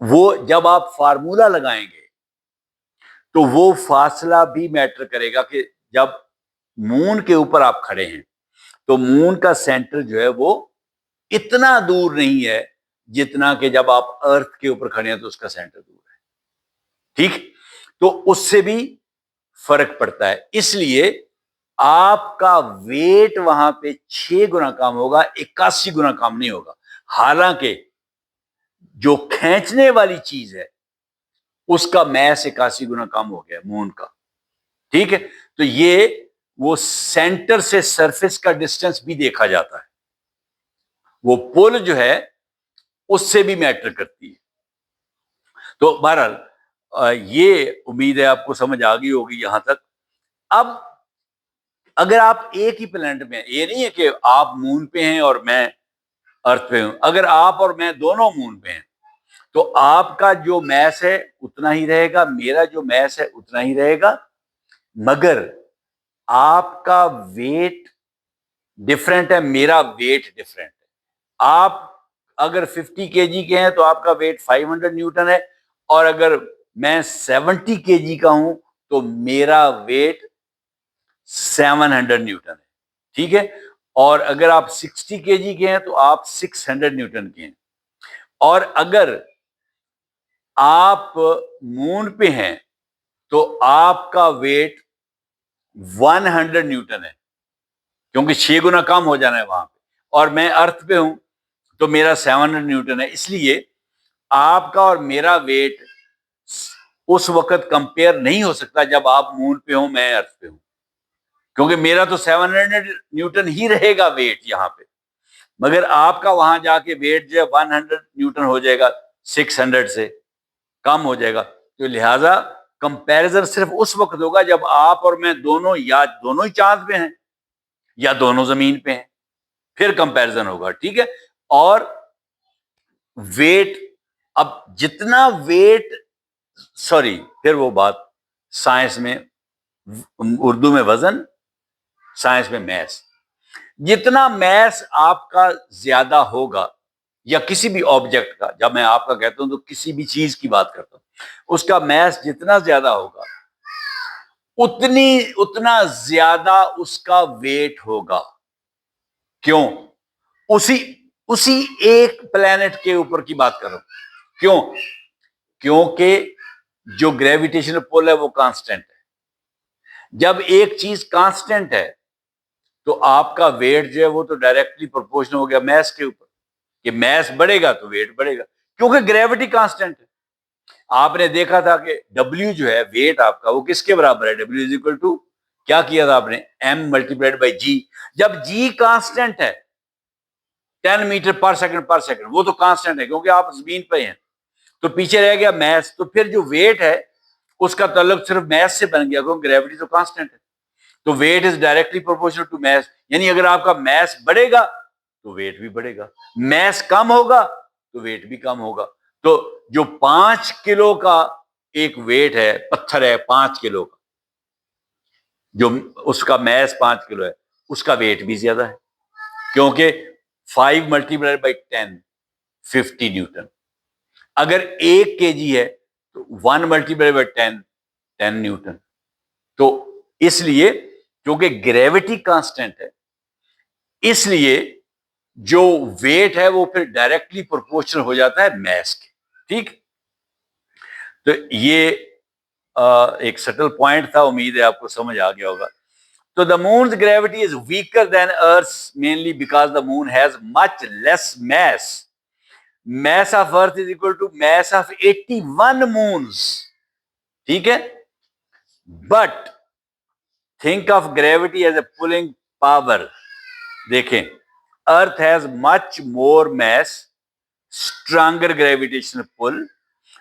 वो जब आप फार्मूला लगाएंगे तो वो फासला भी मैटर करेगा कि जब मून के ऊपर आप खड़े हैं तो मून का सेंटर जो है वो इतना दूर नहीं है जितना कि जब आप अर्थ के ऊपर खड़े हैं तो उसका सेंटर दूर है। ठीक, तो उससे भी फर्क पड़ता है। इसलिए आपका वेट वहां पे 6 गुना कम होगा, 81 गुना कम नहीं होगा। हालांकि जो खींचने वाली चीज है उसका मैस 81 गुना कम हो गया मून का। ठीक है, तो ये वो सेंटर से सरफेस का डिस्टेंस भी देखा जाता है, वो पुल जो है उससे भी मैटर करती है। तो बहरहाल ये उम्मीद है आपको समझ आ गई होगी यहां तक। अब अगर आप एक ही प्लेनेट में हैं, ये नहीं है कि आप मून पे हैं और मैं अर्थ पे हूं, अगर आप और मैं दोनों मून पे हैं तो आपका जो मैस है उतना ही रहेगा, मेरा जो मैस है उतना ही रहेगा, मगर आपका वेट डिफरेंट है, मेरा वेट डिफरेंट है। आप अगर 50 केजी के हैं तो आपका वेट 500 न्यूटन है, और अगर मैं 70 केजी का हूं तो मेरा वेट 700 न्यूटन है। ठीक है, और अगर आप 60 केजी के हैं तो आप 600 न्यूटन के हैं, और अगर आप मून पे हैं तो आपका वेट 100 न्यूटन है, क्योंकि 6 गुना कम हो जाना है वहां पे, और मैं अर्थ पे हूं तो मेरा 700 न्यूटन है। इसलिए आपका और मेरा वेट उस वक्त कंपेयर नहीं हो सकता जब आप मून पे हो मैं अर्थ पे हूं, क्योंकि मेरा तो 700 न्यूटन ही रहेगा वेट यहां पे, मगर आपका वहां जाके वेट जो है 100 न्यूटन हो जाएगा, 600 से कम हो जाएगा। तो लिहाजा कंपैरिजन सिर्फ उस वक्त होगा जब आप और मैं दोनों, या दोनों ही चांद पे हैं या दोनों जमीन पे हैं, फिर कंपैरिजन होगा। ठीक है, और वेट, अब जितना वेट, सॉरी फिर वो बात, साइंस में, उर्दू में वजन, साइंस में मैस, जितना मैस आपका ज्यादा होगा या किसी भी ऑब्जेक्ट का, जब मैं आपका कहता हूं तो किसी भी चीज की बात करता हूं, उसका मैस जितना ज्यादा होगा उतना ज्यादा उसका वेट होगा। क्यों? उसी उसी एक प्लेनेट के ऊपर की बात कर रहा हूं। क्यों? क्योंकि जो ग्रेविटेशनल पुल है वो कांस्टेंट है। जब एक चीज कांस्टेंट है तो आपका वेट जो है वो तो डायरेक्टली प्रोपोर्शनल हो गया मैस के ऊपर, कि मैस बढ़ेगा तो वेट बढ़ेगा, क्योंकि ग्रेविटी कांस्टेंट है। आपने देखा था कि डब्ल्यू जो है वेट आपका वो किसके बराबर है? डब्ल्यू इज इक्वल टू, क्या किया था आपने? एम मल्टीप्लाइड बाई जी। जब जी कांस्टेंट है 10 मीटर पर सेकंड, वो तो कांस्टेंट है क्योंकि आप जमीन पे हैं, तो पीछे रह गया मैस, तो फिर जो वेट है उसका ताल्लुक सिर्फ मैस से बन गया, क्योंकि ग्रेविटी तो कांस्टेंट है। तो weight is directly proportional to mass, यानी अगर आपका मैस बढ़ेगा तो वेट भी बढ़ेगा, मैस कम होगा तो वेट भी कम होगा। तो जो 5 किलो का एक वेट है, पत्थर है 5 किलो का, जो उसका मैस 5 किलो है, उसका वेट भी ज्यादा है, क्योंकि 5 मल्टीप्लाइड बाई 10 50 न्यूटन। अगर 1 केजी है तो 1 मल्टीप्लाइड बाई 10 10 न्यूटन। तो इसलिए क्योंकि ग्रेविटी कांस्टेंट है, इसलिए जो वेट है वो फिर डायरेक्टली प्रोपोर्शनल हो जाता है मैस के। ठीक, तो ये एक सटल पॉइंट था, उम्मीद है आपको समझ आ गया होगा। तो the moon's gravity is weaker than Earth's mainly because the moon has much less mass. Mass of Earth is equal to mass of 81 moons. ठीक है, but think of gravity as a pulling power. देखें, Earth has much more mass, stronger gravitational pull.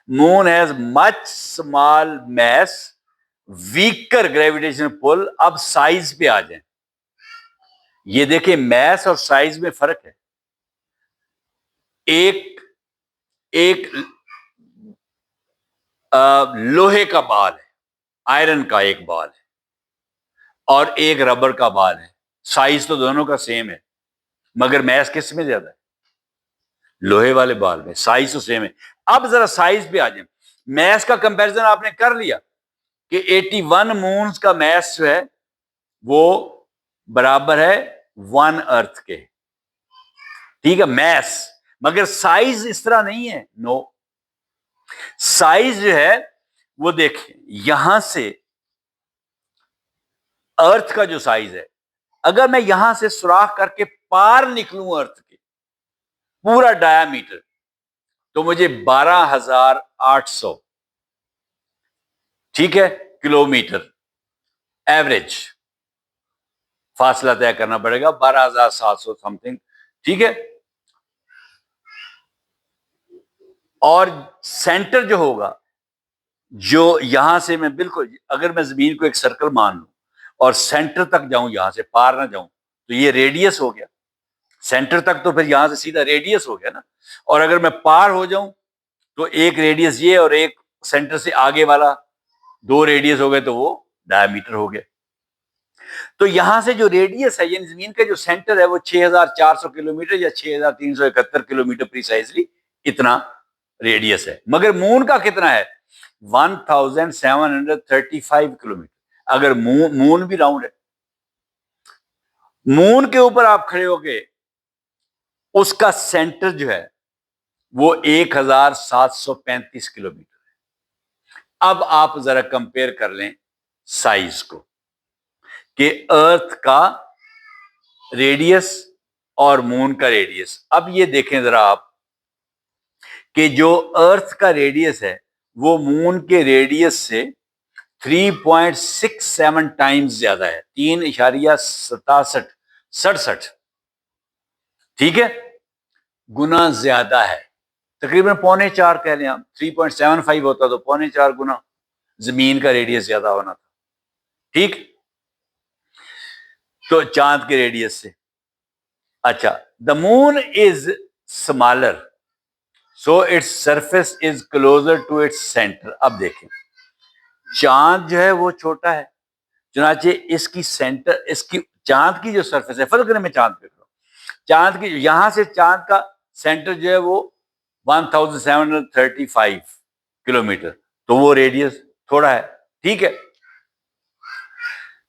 Moon has much small mass, weaker gravitational pull. अब size पे आ जाए, ये देखें mess और size में फर्क है। एक एक लोहे का बाल है, आयरन का एक बाल है, और एक रबर का बाल है। साइज तो दोनों का सेम है, मगर मैस किस में ज्यादा है? लोहे वाले बाल में। साइज तो सेम है। अब जरा साइज पे आ जाए। मैस का कंपैरिजन आपने कर लिया कि 81 मून्स का मैस जो है वो बराबर है 1 अर्थ के। ठीक है, मैस, मगर साइज इस तरह नहीं है। नो, साइज जो है वो देखें, यहां से अर्थ का जो साइज है, अगर मैं यहां से सुराख करके पार निकलूं अर्थ के पूरा डायामीटर, तो मुझे 12,800, ठीक है, किलोमीटर एवरेज फासला तय करना पड़ेगा, 12,700 समथिंग। ठीक है, और सेंटर जो होगा, जो यहां से मैं बिल्कुल, अगर मैं जमीन को एक सर्कल मान लूं और सेंटर तक जाऊं, यहां से पार ना जाऊं, तो ये रेडियस हो गया। सेंटर तक तो फिर यहां से सीधा रेडियस हो गया ना। और अगर मैं पार हो जाऊं तो एक रेडियस ये और एक सेंटर से आगे वाला, 2 रेडियस हो गए, तो वो डायमीटर हो गया। तो यहां से जो रेडियस है, यानी जमीन का जो सेंटर है, वो 6,400 किलोमीटर या 6,371 किलोमीटर प्रिसाइजली इतना रेडियस है। मगर मून का कितना है? 1,735 किलोमीटर। अगर मून भी राउंड है, मून के ऊपर आप खड़े होके उसका सेंटर जो है वो 1,735 किलोमीटर है। अब आप जरा कंपेयर कर लें साइज को, कि अर्थ का रेडियस और मून का रेडियस। अब ये देखें जरा आप कि जो अर्थ का रेडियस है वो मून के रेडियस से 3.67 टाइम्स ज्यादा है, 3.67 ठीक है, गुना ज्यादा है। तकरीबन 3.25 कह लें आप, 3.75 होता तो 3.25 गुना जमीन का रेडियस ज्यादा होना था। ठीक, तो चांद के रेडियस से। अच्छा, the moon is smaller, so its surface is closer to its centre. अब देखें, चांद जो है वो छोटा है, चुनाचे इसकी सेंटर, इसकी चांद की जो सरफेस है, फर्क करें, मैं चांद पे करूं, चांद की यहां से चांद का सेंटर जो है वो 1,735 किलोमीटर, तो वो रेडियस थोड़ा है। ठीक है,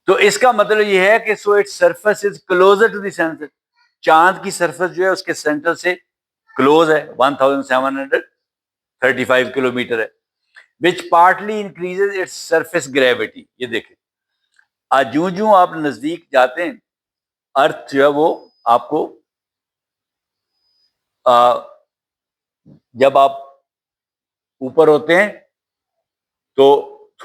तो इसका मतलब ये है कि so its surface is closer to the centre. चांद की सरफेस जो है उसके सेंटर से क्लोज है, 1,735 किलोमीटर है, which partly increases its surface gravity. ये देखें, आज जूं जूं आप नजदीक जाते हैं, अर्थ जो है वो आपको जब आप ऊपर होते हैं तो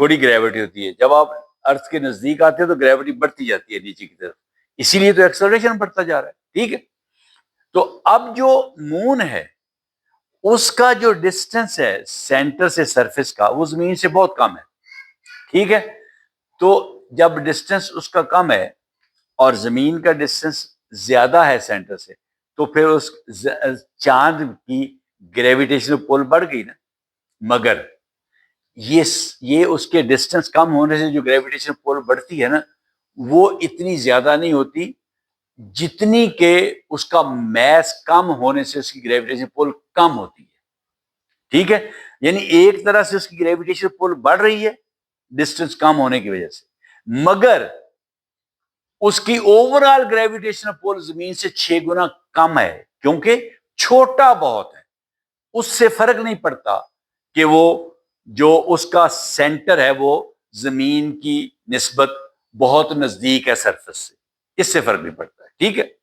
थोड़ी ग्रेविटी होती है, जब आप अर्थ के नजदीक आते हैं तो ग्रेविटी बढ़ती जाती है नीचे की तरफ, इसीलिए तो एक्सेलरेशन बढ़ता जा रहा है। ठीक है, तो अब जो मून है उसका जो डिस्टेंस है सेंटर से सरफेस का, वो जमीन से बहुत कम है। ठीक है, तो जब डिस्टेंस उसका कम है और जमीन का डिस्टेंस ज्यादा है सेंटर से, तो फिर उस चांद की ग्रेविटेशनल पुल बढ़ गई ना, मगर ये उसके डिस्टेंस कम होने से जो ग्रेविटेशनल पुल बढ़ती है ना, वो इतनी ज्यादा नहीं होती जितनी के उसका मैस कम होने से उसकी ग्रेविटेशनल पुल कम होती है। ठीक है, यानी एक तरह से उसकी ग्रेविटेशनल पुल बढ़ रही है डिस्टेंस कम होने की वजह से, मगर उसकी ओवरऑल ग्रेविटेशनल पुल जमीन से 6 गुना कम है, क्योंकि छोटा बहुत है। उससे फर्क नहीं पड़ता कि वो जो उसका सेंटर है वो जमीन की निस्बत बहुत नजदीक है सरफेस से, इससे फर्क नहीं पड़ता है। ठीक है,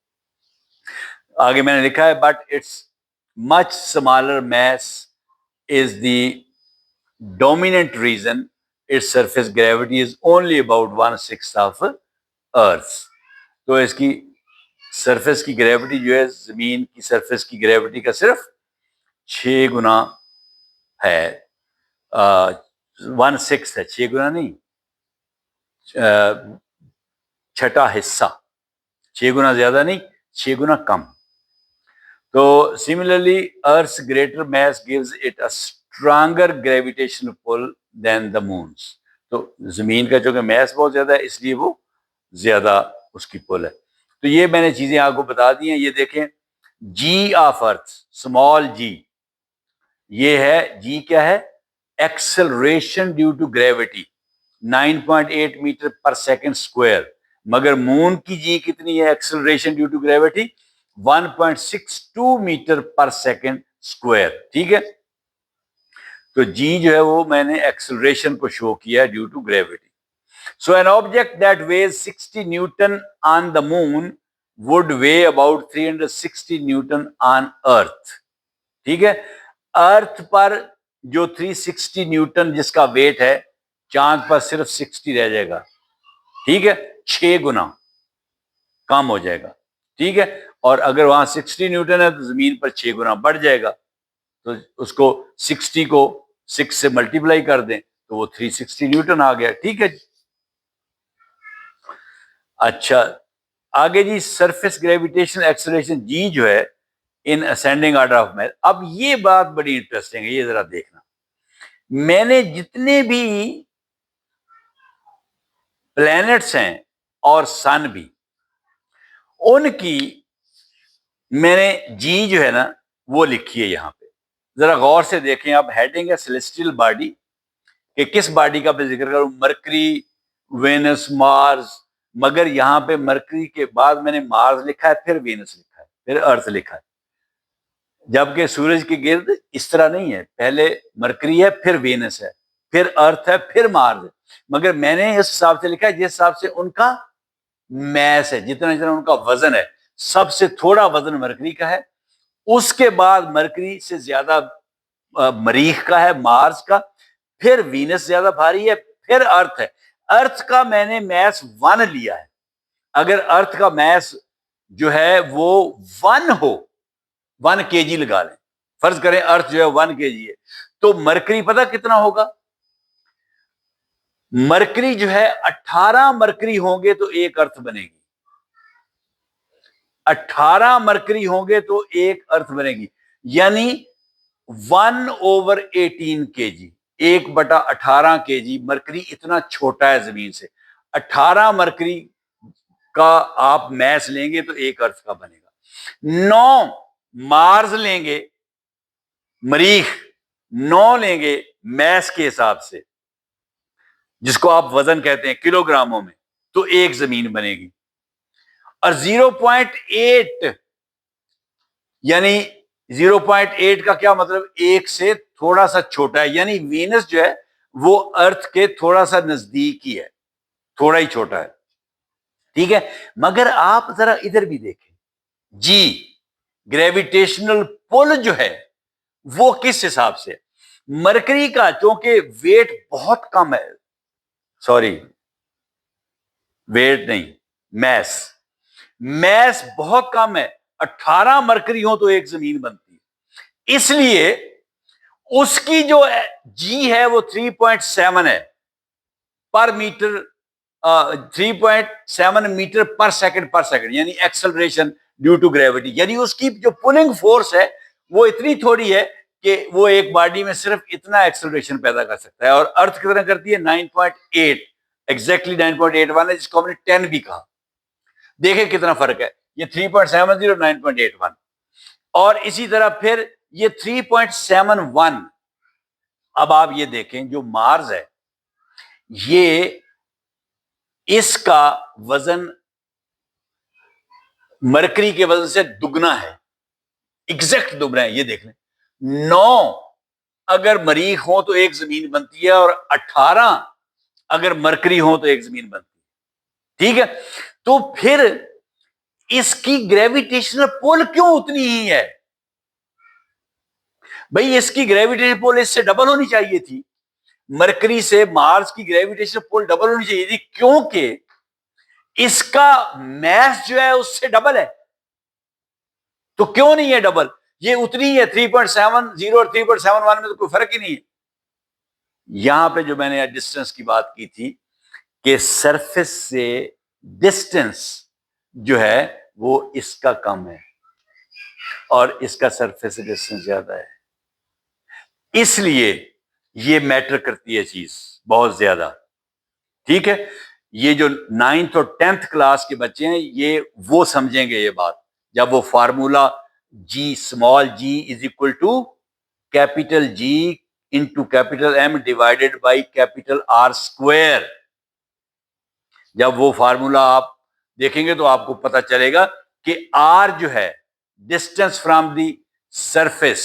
आगे मैंने लिखा है but its much smaller mass is the dominant reason its surface gravity is only about 1/6 of earth. तो इसकी सरफेस की ग्रेविटी जो है जमीन की सरफेस की ग्रेविटी का सिर्फ 6 गुना है। 1/6 है, 6 गुना नहीं, छठा हिस्सा, 6 गुना ज्यादा नहीं, 6 गुना कम। तो similarly earth greater mass gives it a stronger gravitational pull than the moon's. तो जमीन का जो कि मैस बहुत ज्यादा है इसलिए वो ज्यादा उसकी पुल है। तो ये मैंने चीजें आपको बता दी हैं। ये देखें, जी ऑफ अर्थ, स्मॉल जी, ये है जी क्या है, acceleration due to gravity 9.8 metre per second square, मगर मून की जी कितनी है acceleration due to gravity 1.62 metre per second square. ठीक है, तो जी जो है वो मैंने एक्सेलरेशन को शो किया due to gravity. So an object that weighs 60 newton on the moon would weigh about 360 newton on earth. ठीक है, अर्थ पर जो 360 न्यूटन जिसका वेट है, चांद पर सिर्फ 60 रह जाएगा। ठीक है, 6 गुना कम हो जाएगा। ठीक है, और अगर वहां 60 न्यूटन है तो जमीन पर 6 गुना बढ़ जाएगा। तो उसको 60 को 6 से मल्टीप्लाई कर दें तो वो 360 न्यूटन आ गया। ठीक है, अच्छा आगे जी, सरफेस ग्रेविटेशनल एक्सेलरेशन जी जो है in ascending order of math. अब ये बात बड़ी इंटरेस्टिंग है, ये जरा देखना। मैंने जितने भी प्लैनेट्स हैं और सन भी, उनकी मैंने जी जो है ना वो लिखी है यहां पे। जरा गौर से देखें आप, हेडिंग है सेलेस्टियल बॉडी, कि किस बॉडी का मैं जिक्र करूं, मरकरी, वेनस, मार्स, मगर यहां पे मरकरी के बाद मैंने मार्स लिखा है, फिर वेनस लिखा है, फिर अर्थ लिखा है, जबकि सूरज के गिर्द इस तरह नहीं है, पहले मरकरी है, फिर वेनस है, फिर अर्थ है, फिर मार्स है। मगर मैंने इस हिसाब से लिखा है जिस हिसाब से उनका मैस है, जितना जितना उनका वजन है। सबसे थोड़ा वजन मरकरी का है, उसके बाद मरकरी से ज्यादा मरीख का है, मार्स का, फिर वीनस ज्यादा भारी है, फिर अर्थ है। अर्थ का मैंने मैस 1 लिया है। अगर अर्थ का मैस जो है वो 1 हो, 1 kg लगा लें, फर्ज करें अर्थ जो है 1 kg है, तो मरकरी पता कितना होगा? मरकरी जो है 18 मरकरी होंगे तो एक अर्थ बनेगी। 18 मरकरी होंगे तो एक अर्थ बनेगी, यानी 1/18 kg, 1/18 kg मरकरी इतना छोटा है जमीन से। 18 मरकरी का आप मैस लेंगे तो एक अर्थ का बनेगा। 9 मार्स लेंगे, मरीख 9 लेंगे मैस के हिसाब से, जिसको आप वजन कहते हैं किलोग्रामों में, तो एक जमीन बनेगी। और 0.8 यानी 0.8 का क्या मतलब, एक से थोड़ा सा छोटा है, यानी वीनस जो है वो अर्थ के थोड़ा सा नजदीक ही है, थोड़ा ही छोटा है। ठीक है, मगर आप जरा इधर भी देखें, जी ग्रेविटेशनल पुल जो है वो किस हिसाब से, मरकरी का चूंकि वेट बहुत कम है, सॉरी वेट नहीं, मैस, मैस बहुत कम है, 18 मरकरी हो तो एक जमीन बनती है, इसलिए उसकी जो जी है वो 3.7 है पर मीटर, 3.7 मीटर पर सेकंड, यानी एक्सेलरेशन ड्यू टू ग्रेविटी, यानी उसकी जो पुलिंग फोर्स है वो इतनी थोड़ी है कि वो एक बॉडी में सिर्फ इतना एक्सेलरेशन पैदा कर सकता है, और अर्थ कितना करती है 9.8, एग्जैक्टली 9.81 है, जिसको हमने 10 भी कहा। देखें कितना फर्क है, ये 3.70, 9.81, और इसी तरह फिर ये 3.71। अब आप ये देखें जो मार्स है, ये इसका वजन मरकरी के वजन से दुगना है, एग्जैक्ट दुगना है। ये देख लें, 9 अगर मरीख हो तो एक जमीन बनती है, और 18 अगर मरकरी हो तो एक जमीन बनती है। ठीक है, तो फिर इसकी ग्रेविटेशनल पुल क्यों उतनी ही है? भाई इसकी ग्रेविटेशनल पुल इससे डबल होनी चाहिए थी। मरकरी से मार्स की ग्रेविटेशनल पुल डबल होनी चाहिए थी, क्योंकि इसका मैस जो है उससे डबल है। तो क्यों नहीं है डबल? ये उतनी ही है, 3.70 और 3.71 में तो कोई फर्क ही नहीं है। यहां पे जो मैंने डिस्टेंस की बात की थी कि सरफेस से डिस्टेंस जो है वो इसका कम है और इसका सरफेस से डिस्टेंस ज्यादा है, इसलिए ये मैटर करती है चीज बहुत ज्यादा। ठीक है, ये जो 9th और 10th क्लास के बच्चे हैं ये वो समझेंगे ये बात, जब वो formula g, small g is equal to capital G into capital M divided by capital R square, जब वो फार्मूला आप देखेंगे तो आपको पता चलेगा कि आर जो है distance from the surface,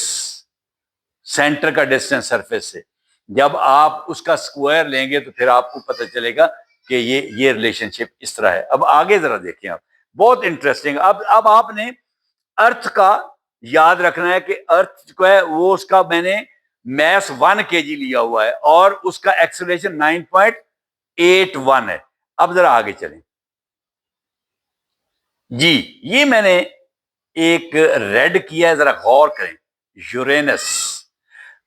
centre का डिस्टेंस सरफेस से, जब आप उसका स्क्वायर लेंगे तो फिर आपको पता चलेगा कि ये रिलेशनशिप इस तरह है। अब आगे जरा देखिए आप, बहुत इंटरेस्टिंग। अब आपने अर्थ का याद रखना है कि अर्थ जो है वो उसका मैंने मैस 1 kg लिया हुआ है और उसका एक्सेलरेशन 9.81 है। अब जरा आगे चलें जी, ये मैंने एक रेड किया है, जरा गौर करें। यूरेनस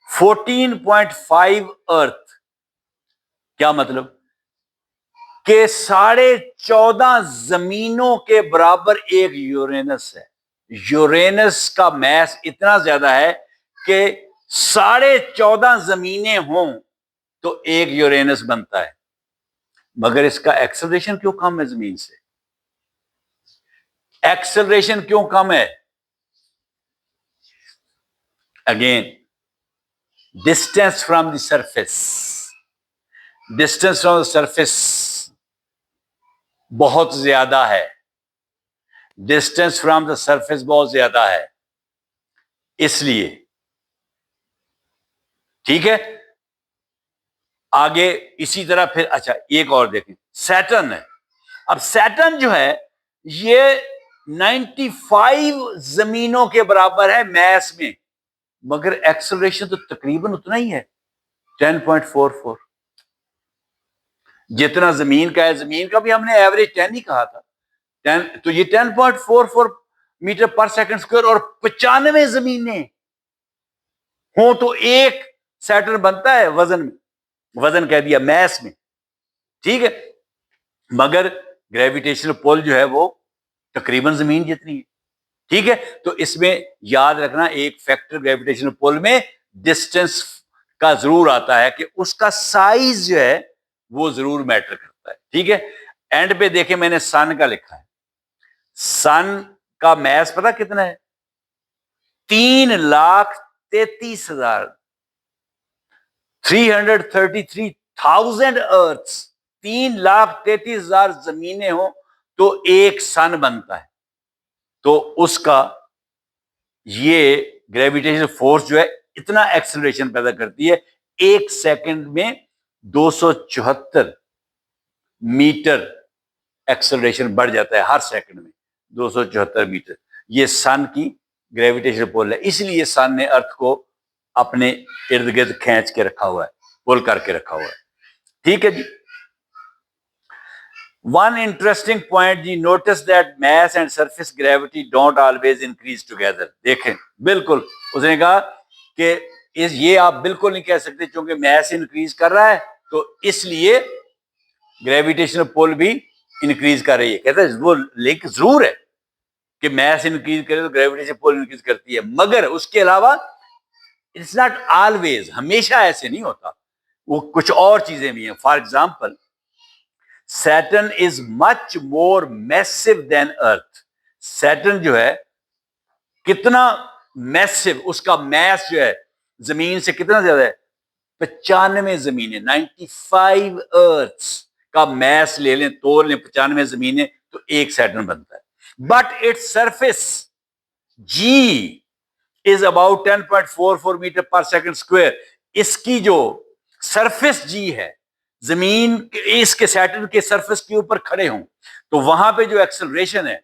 14.5 अर्थ, क्या मतलब कि 14.5 जमीनों के बराबर एक यूरेनस है। यूरेनस का मैस इतना ज्यादा है कि 14.5 जमीनें हों तो एक यूरेनस बनता है, मगर इसका एक्सेलरेशन क्यों कम है जमीन से? एक्सेलरेशन क्यों कम है? Again, distance from the surface, distance from the surface बहुत ज्यादा है, डिस्टेंस फ्रॉम द सरफेस बहुत ज्यादा है, इसलिए। ठीक है, आगे इसी तरह फिर अच्छा एक और देखें, सैटर्न है। अब सैटर्न जो है ये 95 जमीनों के बराबर है मैस में, मगर एक्सेलरेशन तो तकरीबन उतना ही है, 10.44। जितना जमीन का है, जमीन का भी हमने एवरेज 10 ही कहा था, 10, तो ये 10.44 मीटर पर सेकंड स्क्वायर, और 95 जमीनें हो तो एक सैटर्न बनता है वजन में, वजन कह दिया मैस में। ठीक है, मगर ग्रेविटेशनल पुल जो है वो तकरीबन जमीन जितनी है। ठीक है, तो इसमें याद रखना एक फैक्टर ग्रेविटेशनल पुल में डिस्टेंस का जरूर आता है कि उसका साइज जो है वो जरूर मैटर करता है। ठीक है, एंड पे देखें मैंने सन का लिखा है, सन का मैस पता कितना है? 3,33,000, 333,000 अर्थ, 3,33,000 जमीनें हो तो एक सन बनता है। तो उसका ये ग्रेविटेशनल फोर्स जो है इतना एक्सेलरेशन पैदा करती है, एक सेकंड में 274 मीटर एक्सेलरेशन बढ़ जाता है, हर सेकंड में 274 मीटर। ये सन की ग्रेविटेशनल पुल है, इसलिए सन ने अर्थ को अपने इर्द गिर्द खींच के रखा हुआ है, पुल करके रखा हुआ है। ठीक है जी, वन इंटरेस्टिंग पॉइंट जी, notice that mass and surface gravity don't always increase together. देखें, बिल्कुल उसने कहा कि ये आप बिल्कुल नहीं कह सकते क्योंकि मैस इंक्रीज कर रहा है तो इसलिए ग्रेविटेशनल पुल भी इंक्रीज कर रही है। कहते हैं वो लिंक जरूर है, कि मैस इंक्रीज करे तो ग्रेविटेशन पुल इंक्रीज करती है, मगर उसके अलावा इट्स नॉट ऑलवेज, हमेशा ऐसे नहीं होता, वो कुछ और चीजें भी हैं। For example, Saturn is much more massive than earth. Saturn जो है कितना मैसिव, उसका मैस जो है जमीन से कितना ज्यादा है, 95 जमीनें, 95 अर्थ्स का मैस ले लें, तोड़ लें 95 जमीनें, तो एक सैटर्न बनता है। But its surface g is about 10.44 metre per second square. इसकी जो सरफेस जी है, जमीन इसके सैटर्न के सरफेस के ऊपर खड़े हों तो वहां पे जो एक्सेलरेशन है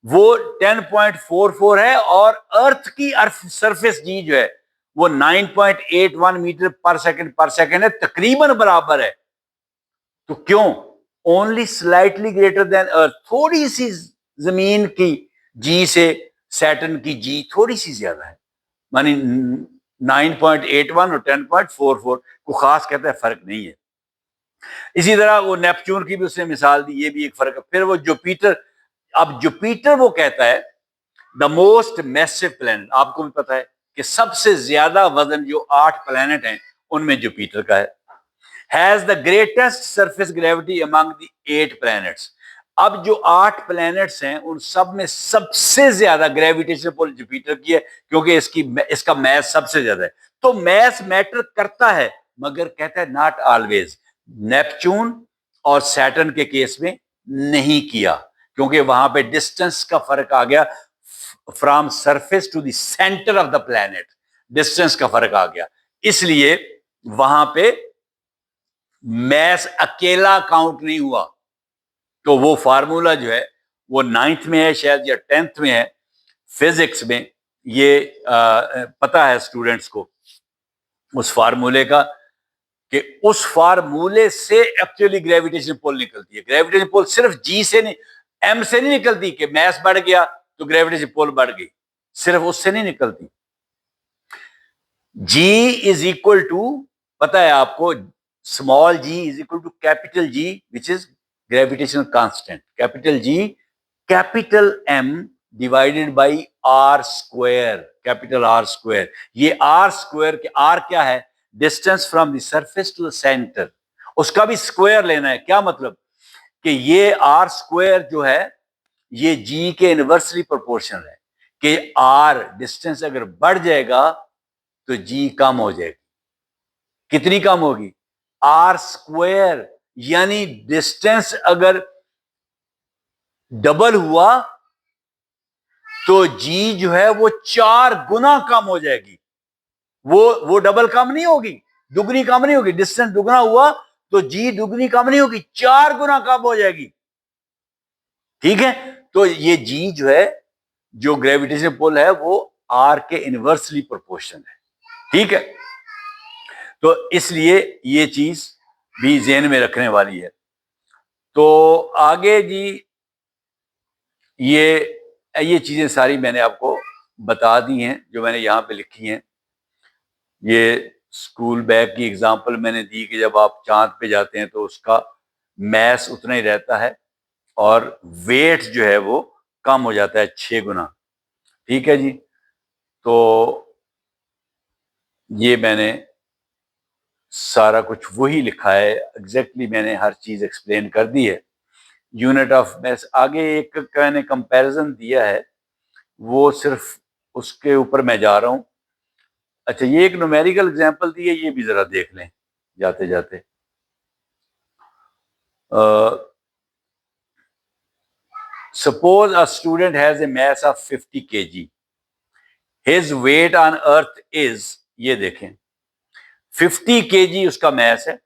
वो 10.44 है, और अर्थ की सरफेस जी जो है वो 9.81 मीटर पर सेकंड है, तकरीबन बराबर है। तो क्यों? ओनली स्लाइटली ग्रेटर देन अर्थ, थोड़ी सी जमीन की जी से सैटर्न की जी थोड़ी सी ज्यादा है, मानी 9.81 और 10.44, को खास कहता है, फर्क नहीं है। इसी तरह वो नेपच्यून की भी उसने मिसाल दी, ये भी एक फर्क है। फिर वो जुपिटर, अब जुपिटर वो कहता है द मोस्ट मैसिव प्लैनेट, आपको भी पता है कि सबसे ज्यादा वजन जो 8 प्लैनेट हैं उनमें जुपिटर का है। Has the greatest surface gravity among the 8 planets. अब जो 8 प्लैनेट्स हैं उन सब में सबसे ज्यादा ग्रेविटेशन पुल जुपिटर की है, क्योंकि इसका मैस सबसे ज्यादा है। तो मैस मैटर करता है, मगर कहता है नॉट ऑलवेज। नेपच्यून और सैटर्न के केस में नहीं किया, क्योंकि वहां पे डिस्टेंस का फर्क आ गया, from surface to the centre of the planet distance का फर्क आ गया, इसलिए वहां पे मैस अकेला काउंट नहीं हुआ। तो वो फार्मूला जो है वो 9th में है शायद या 10th में है फिजिक्स में, ये पता है स्टूडेंट्स को उस फार्मूले का, कि उस फार्मूले से एक्चुअली ग्रेविटेशन पुल निकलती है। ग्रेविटेशन पुल सिर्फ जी से नहीं, एम से नहीं निकलती कि मैस बढ़ गया तो ग्रेविटेशन पुल बढ़ गई, सिर्फ उससे नहीं निकलती। जी इज इक्वल टू, पता है आपको, small g is equal to capital G which is gravitational constant, capital G capital M divided by R square, capital R square. ये आर स्क्वायर के, आर क्या है, distance from the surface to the centre, उसका भी square लेना है। क्या मतलब कि ये आर स्क्वायर जो है ये जी के इनवर्सली प्रोपोर्शनल है, कि आर डिस्टेंस अगर बढ़ जाएगा तो जी कम हो जाएगी। कितनी कम होगी? आर स्क्वायर, यानी डिस्टेंस अगर डबल हुआ तो जी जो है वो 4 गुना कम हो जाएगी। वो डबल कम नहीं होगी, दुगनी कम नहीं होगी। डिस्टेंस दुगना हुआ तो जी दुगनी कम नहीं होगी, 4 गुना कम हो जाएगी। ठीक है, तो ये जी जो है, जो ग्रेविटेशन पुल है, वो आर के इनवर्सली प्रोपोर्शनल है। ठीक है, तो इसलिए ये चीज भी ज़हन में रखने वाली है। तो आगे जी ये चीजें सारी मैंने आपको बता दी हैं जो मैंने यहाँ पे लिखी हैं। ये स्कूल बैग की एग्जांपल मैंने दी कि जब आप चांद पे जाते हैं तो उसका मैस उतना ही रहता है और वेट जो है वो कम हो जाता है 6 गुना। ठीक है जी, तो ये मैंने सारा कुछ वही लिखा है, एग्जैक्टली मैंने हर चीज एक्सप्लेन कर दी है। यूनिट ऑफ मैस आगे एक मैंने कंपैरिजन दिया है, वो सिर्फ उसके ऊपर मैं जा रहा हूं। अच्छा, ये एक न्यूमेरिकल एग्जांपल दी है, ये भी जरा देख लें जाते जाते। Suppose a student has a mass of 50 kg, his weight on earth is, ये देखें 50 kg उसका मास है,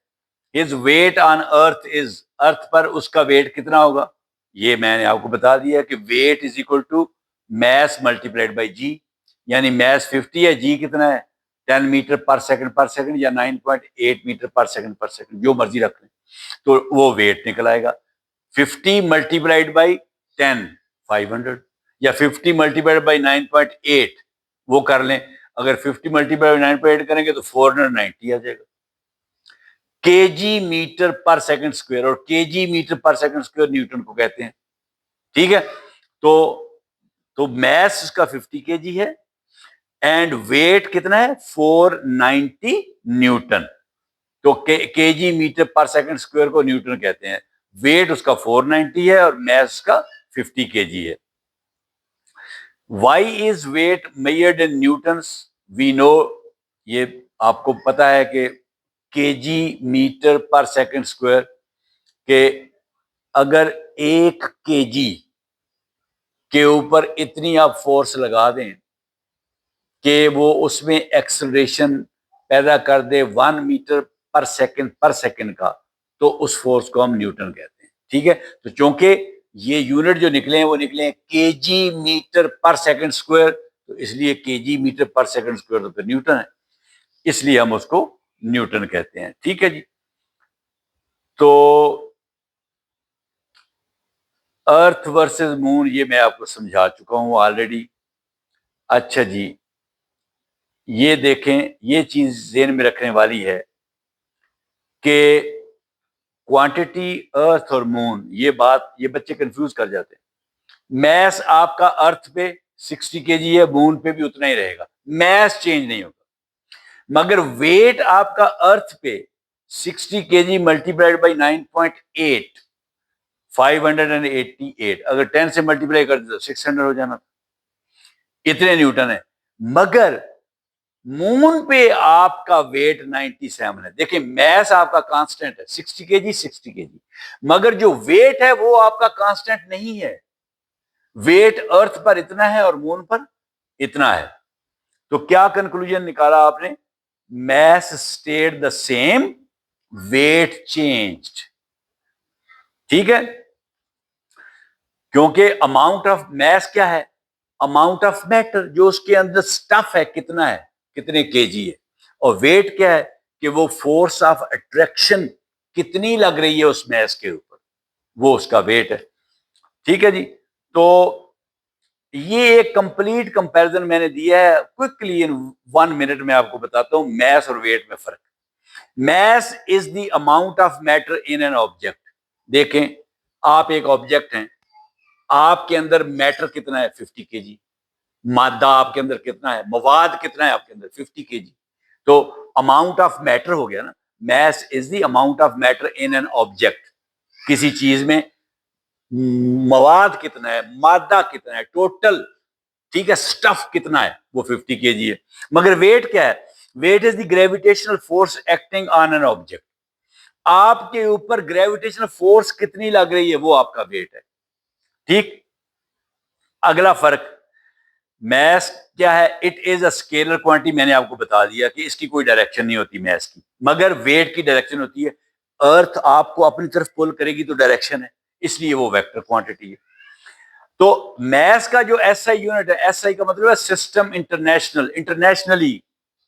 his weight on earth is, earth पर उसका वेट कितना होगा? ये मैंने आपको बता दिया कि weight is equal to mass multiplied by g, यानी मास 50 है, जी कितना है 10 मीटर पर सेकंड या 9.8 मीटर पर सेकंड, जो मर्जी रख लें, तो वो वेट निकल आएगा। 50 मल्टीप्लाइड बाई 10 500, या 50 मल्टीप्लाइड बाई 9.8 वो कर लें। अगर 50 मल्टीप्लाइड बाई 9.8 करेंगे तो 490 आ जाएगा KG metre per second square, और KG metre per second square Newton को कहते हैं। ठीक है, तो तो मैस उसका 50 केजी है एंड वेट कितना है 490 न्यूटन। तो KG metre per second square को न्यूटन कहते हैं। वेट उसका 490 है और मैस उसका 50 केजी है। Why is weight measured in newtons? We know, ये आपको पता है कि KG metre per second square के अगर 1 केजी के ऊपर इतनी आप फोर्स लगा दें कि वो उसमें एक्सेलरेशन पैदा कर दे 1 मीटर पर सेकंड का, तो उस फोर्स को हम न्यूटन कहते हैं। ठीक है, तो चूंकि ये यूनिट जो निकले हैं वो निकले हैं KG metre per second square, तो इसलिए KG metre per second square तो फिर न्यूटन है, इसलिए हम उसको न्यूटन कहते हैं। ठीक है जी, तो अर्थ वर्सेस मून ये मैं आपको समझा चुका हूं ऑलरेडी। अच्छा जी, ये देखें, ये चीज ज़हन में रखने वाली है कि क्वांटिटी अर्थ और मून, ये बात ये बच्चे कंफ्यूज कर जाते हैं। मैस आपका अर्थ पे 60 केजी है, मून पे भी उतना ही रहेगा, मैस चेंज नहीं होगा। मगर वेट आपका अर्थ पे 60 केजी मल्टीप्लाइड बाई 9.8, 588, अगर 10 से मल्टीप्लाई कर दे तो 600 हो जाना, इतने न्यूटन है। मगर मून पे आपका वेट 97 है। देखिए मैस आपका कांस्टेंट है 60 केजी 60 केजी, मगर जो वेट है वो आपका कांस्टेंट नहीं है। वेट अर्थ पर इतना है और मून पर इतना है। तो क्या कंक्लूजन निकाला आपने? Mass stayed the same, weight changed. ठीक है, क्योंकि अमाउंट ऑफ मैस क्या है? अमाउंट ऑफ मैटर, जो उसके अंदर स्टफ है कितना है, कितने केजी है। और वेट क्या है कि वो फोर्स ऑफ अट्रैक्शन कितनी लग रही है उस मैस के ऊपर, वो उसका वेट है। ठीक है जी, तो ये एक कंप्लीट कंपैरिजन मैंने दिया है। क्विकली इन 1 मिनट में आपको बताता हूं मैस और वेट में फर्क। Mass is the amount of matter in an object. देखें, आप एक ऑब्जेक्ट हैं, आपके अंदर मैटर कितना है 50 केजी, मादा आपके अंदर कितना है, मवाद कितना है आपके अंदर 50 केजी। तो अमाउंट ऑफ मैटर हो गया ना, mass is the amount of matter in an object. किसी चीज में मवाद कितना है, मादा कितना है, टोटल, ठीक है, स्टफ कितना है, वो 50 केजी है। मगर वेट क्या है? Weight is the gravitational force acting on an object. आपके ऊपर ग्रेविटेशनल फोर्स कितनी लग रही है, वो आपका वेट है। ठीक, अगला फर्क, मैस क्या है? It is a scalar quantity. मैंने आपको बता दिया कि इसकी कोई डायरेक्शन नहीं होती मैस की, मगर वेट की डायरेक्शन होती है। अर्थ आपको अपनी तरफ पुल करेगी तो डायरेक्शन है, इसलिए वो वेक्टर क्वांटिटी है। तो मैस का जो एसआई यूनिट है, एसआई का मतलब है सिस्टम इंटरनेशनल, इंटरनेशनली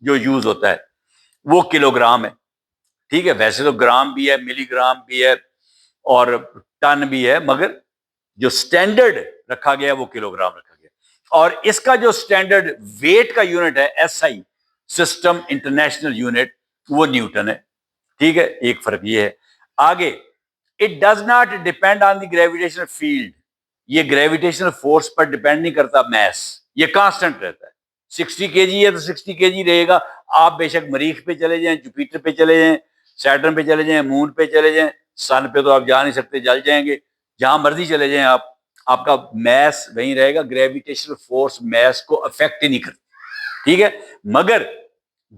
जो यूज होता है वो किलोग्राम है। ठीक है, वैसे तो ग्राम भी है, मिलीग्राम भी है और टन भी है, मगर जो स्टैंडर्ड रखा गया वो किलोग्राम रखा गया। और इसका जो स्टैंडर्ड वेट का यूनिट है एसआई, सिस्टम इंटरनेशनल यूनिट, वो न्यूटन है। ठीक है, एक फर्क ये है। आगे, it does not depend on the gravitational field. ये ग्रेविटेशनल फोर्स पर डिपेंड नहीं करता मैस, ये कांस्टेंट रहता है। 60 केजी है तो 60 केजी रहेगा। आप बेशक मरीख पे चले जाएं, जुपिटर पे चले जाएं, सैटर्न पे चले जाएं, मून पे चले जाएं, सन पे तो आप जा नहीं सकते, जल जाएंगे। जहां मर्जी चले जाएं आप, आपका मैस वहीं रहेगा। ग्रेविटेशनल फोर्स मैस को अफेक्ट ही नहीं करती। ठीक है, मगर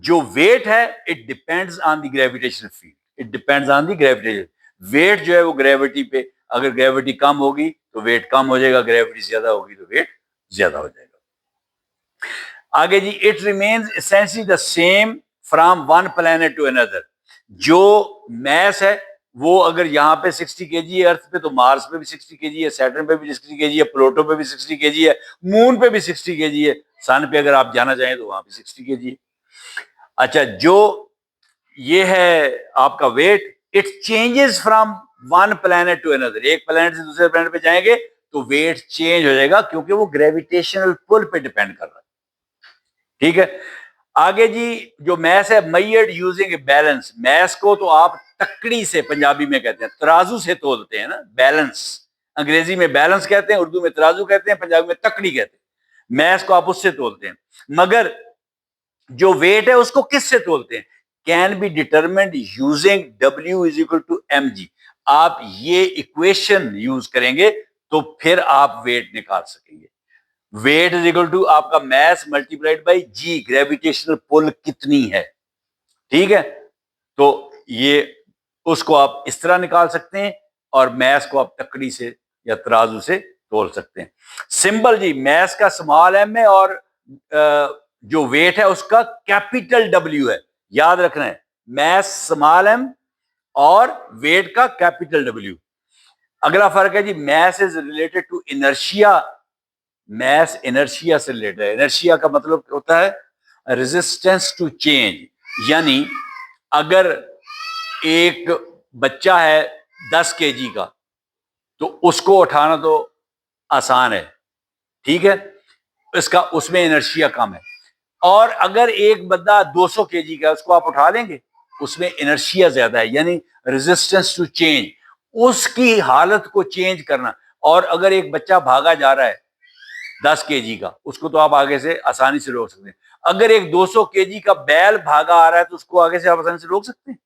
जो वेट है it depends on the gravitational field, it depends on the gravitation. Weight जो है वो ग्रेविटी पे, अगर ग्रेविटी कम होगी तो वेट कम हो जाएगा, ग्रेविटी ज्यादा होगी तो वेट ज्यादा हो जाएगा। आगे जी, it remains essentially the same from one planet to another. जो मैस है वो अगर यहाँ पे 60 केजी है अर्थ पे, तो मार्स पे भी 60 केजी है, सैटर्न पे भी 60 केजी है, प्लूटो पे भी 60 केजी है, मून पे भी 60 केजी है, सन पे अगर आप जाना चाहें तो वहां पे 60 केजी है। अच्छा, जो ये है आपका weight, it changes from one planet to another. एक प्लैनेट से दूसरे प्लैनेट पे जाएंगे तो वेट चेंज हो जाएगा, क्योंकि वो ग्रेविटेशनल पुल पे डिपेंड कर रहा है। ठीक है, आगे जी, जो मैस है मेजर्ड यूजिंग बैलेंस। मैस को तो आप तकड़ी से, पंजाबी में कहते हैं, तराजू से तोलते हैं ना, बैलेंस। अंग्रेजी में बैलेंस कहते हैं, उर्दू में तराजू कहते हैं, पंजाबी में तकड़ी कहते हैं। मैस को आप उससे तोलते हैं, मगर जो वेट है उसको किससे तोलते हैं? Can be determined using W is equal to mg। आप ये इक्वेशन यूज करेंगे तो फिर आप वेट निकाल सकेंगे। वेट इज इक्वल टू आपका mass multiplied by g, gravitational pull कितनी है, ठीक है। तो ये उसको आप इस तरह निकाल सकते हैं और मैस को आप तकड़ी से या तराजू से तोल सकते हैं। सिंबल जी, मैस का स्मॉल एम है और जो वेट है उसका कैपिटल डब्ल्यू है, याद रखना है, मैस स्मॉल एम और वेट का कैपिटल डब्ल्यू। अगला फर्क है जी, mass is related to inertia. Mass inertia से रिलेटेड है। इनर्शिया का मतलब होता है रेजिस्टेंस टू चेंज, यानी अगर एक बच्चा है 10 केजी का तो उसको उठाना तो आसान है, ठीक है, इसका उसमें इनर्शिया कम है। और अगर एक बंदा 200 केजी का, उसको आप उठा लेंगे, उसमें इनर्शिया ज्यादा है, यानी रेजिस्टेंस टू चेंज, उसकी हालत को चेंज करना। और अगर एक बच्चा भागा जा रहा है 10 केजी का, उसको तो आप आगे से आसानी से रोक सकते हैं। अगर एक 200 केजी का बैल भागा आ रहा है तो उसको आगे से आप आसानी से रोक सकते हैं?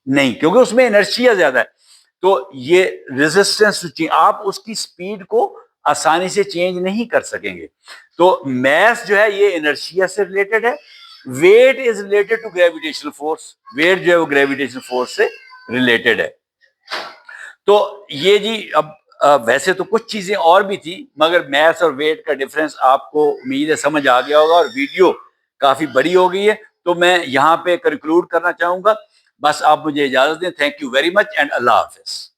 नहीं, क्योंकि उसमें इनर्शिया ज्यादा है। तो ये रेजिस्टेंस टू चेंज, आप उसकी स्पीड को आसानी से चेंज नहीं कर सकेंगे। तो मैस जो है ये इनर्शिया से रिलेटेड है। Weight is related to gravitational force, weight जो है वो ग्रेविटेशनल फोर्स से रिलेटेड है। तो ये जी, अब वैसे तो कुछ चीजें और भी थी, मगर मैथ्स और वेट का डिफरेंस आपको उम्मीद है समझ आ गया होगा, और वीडियो काफी बड़ी हो गई है, तो मैं यहाँ पे कंक्लूड करना चाहूंगा। बस आप मुझे इजाजत दें। Thank you very much and Allah Hafiz.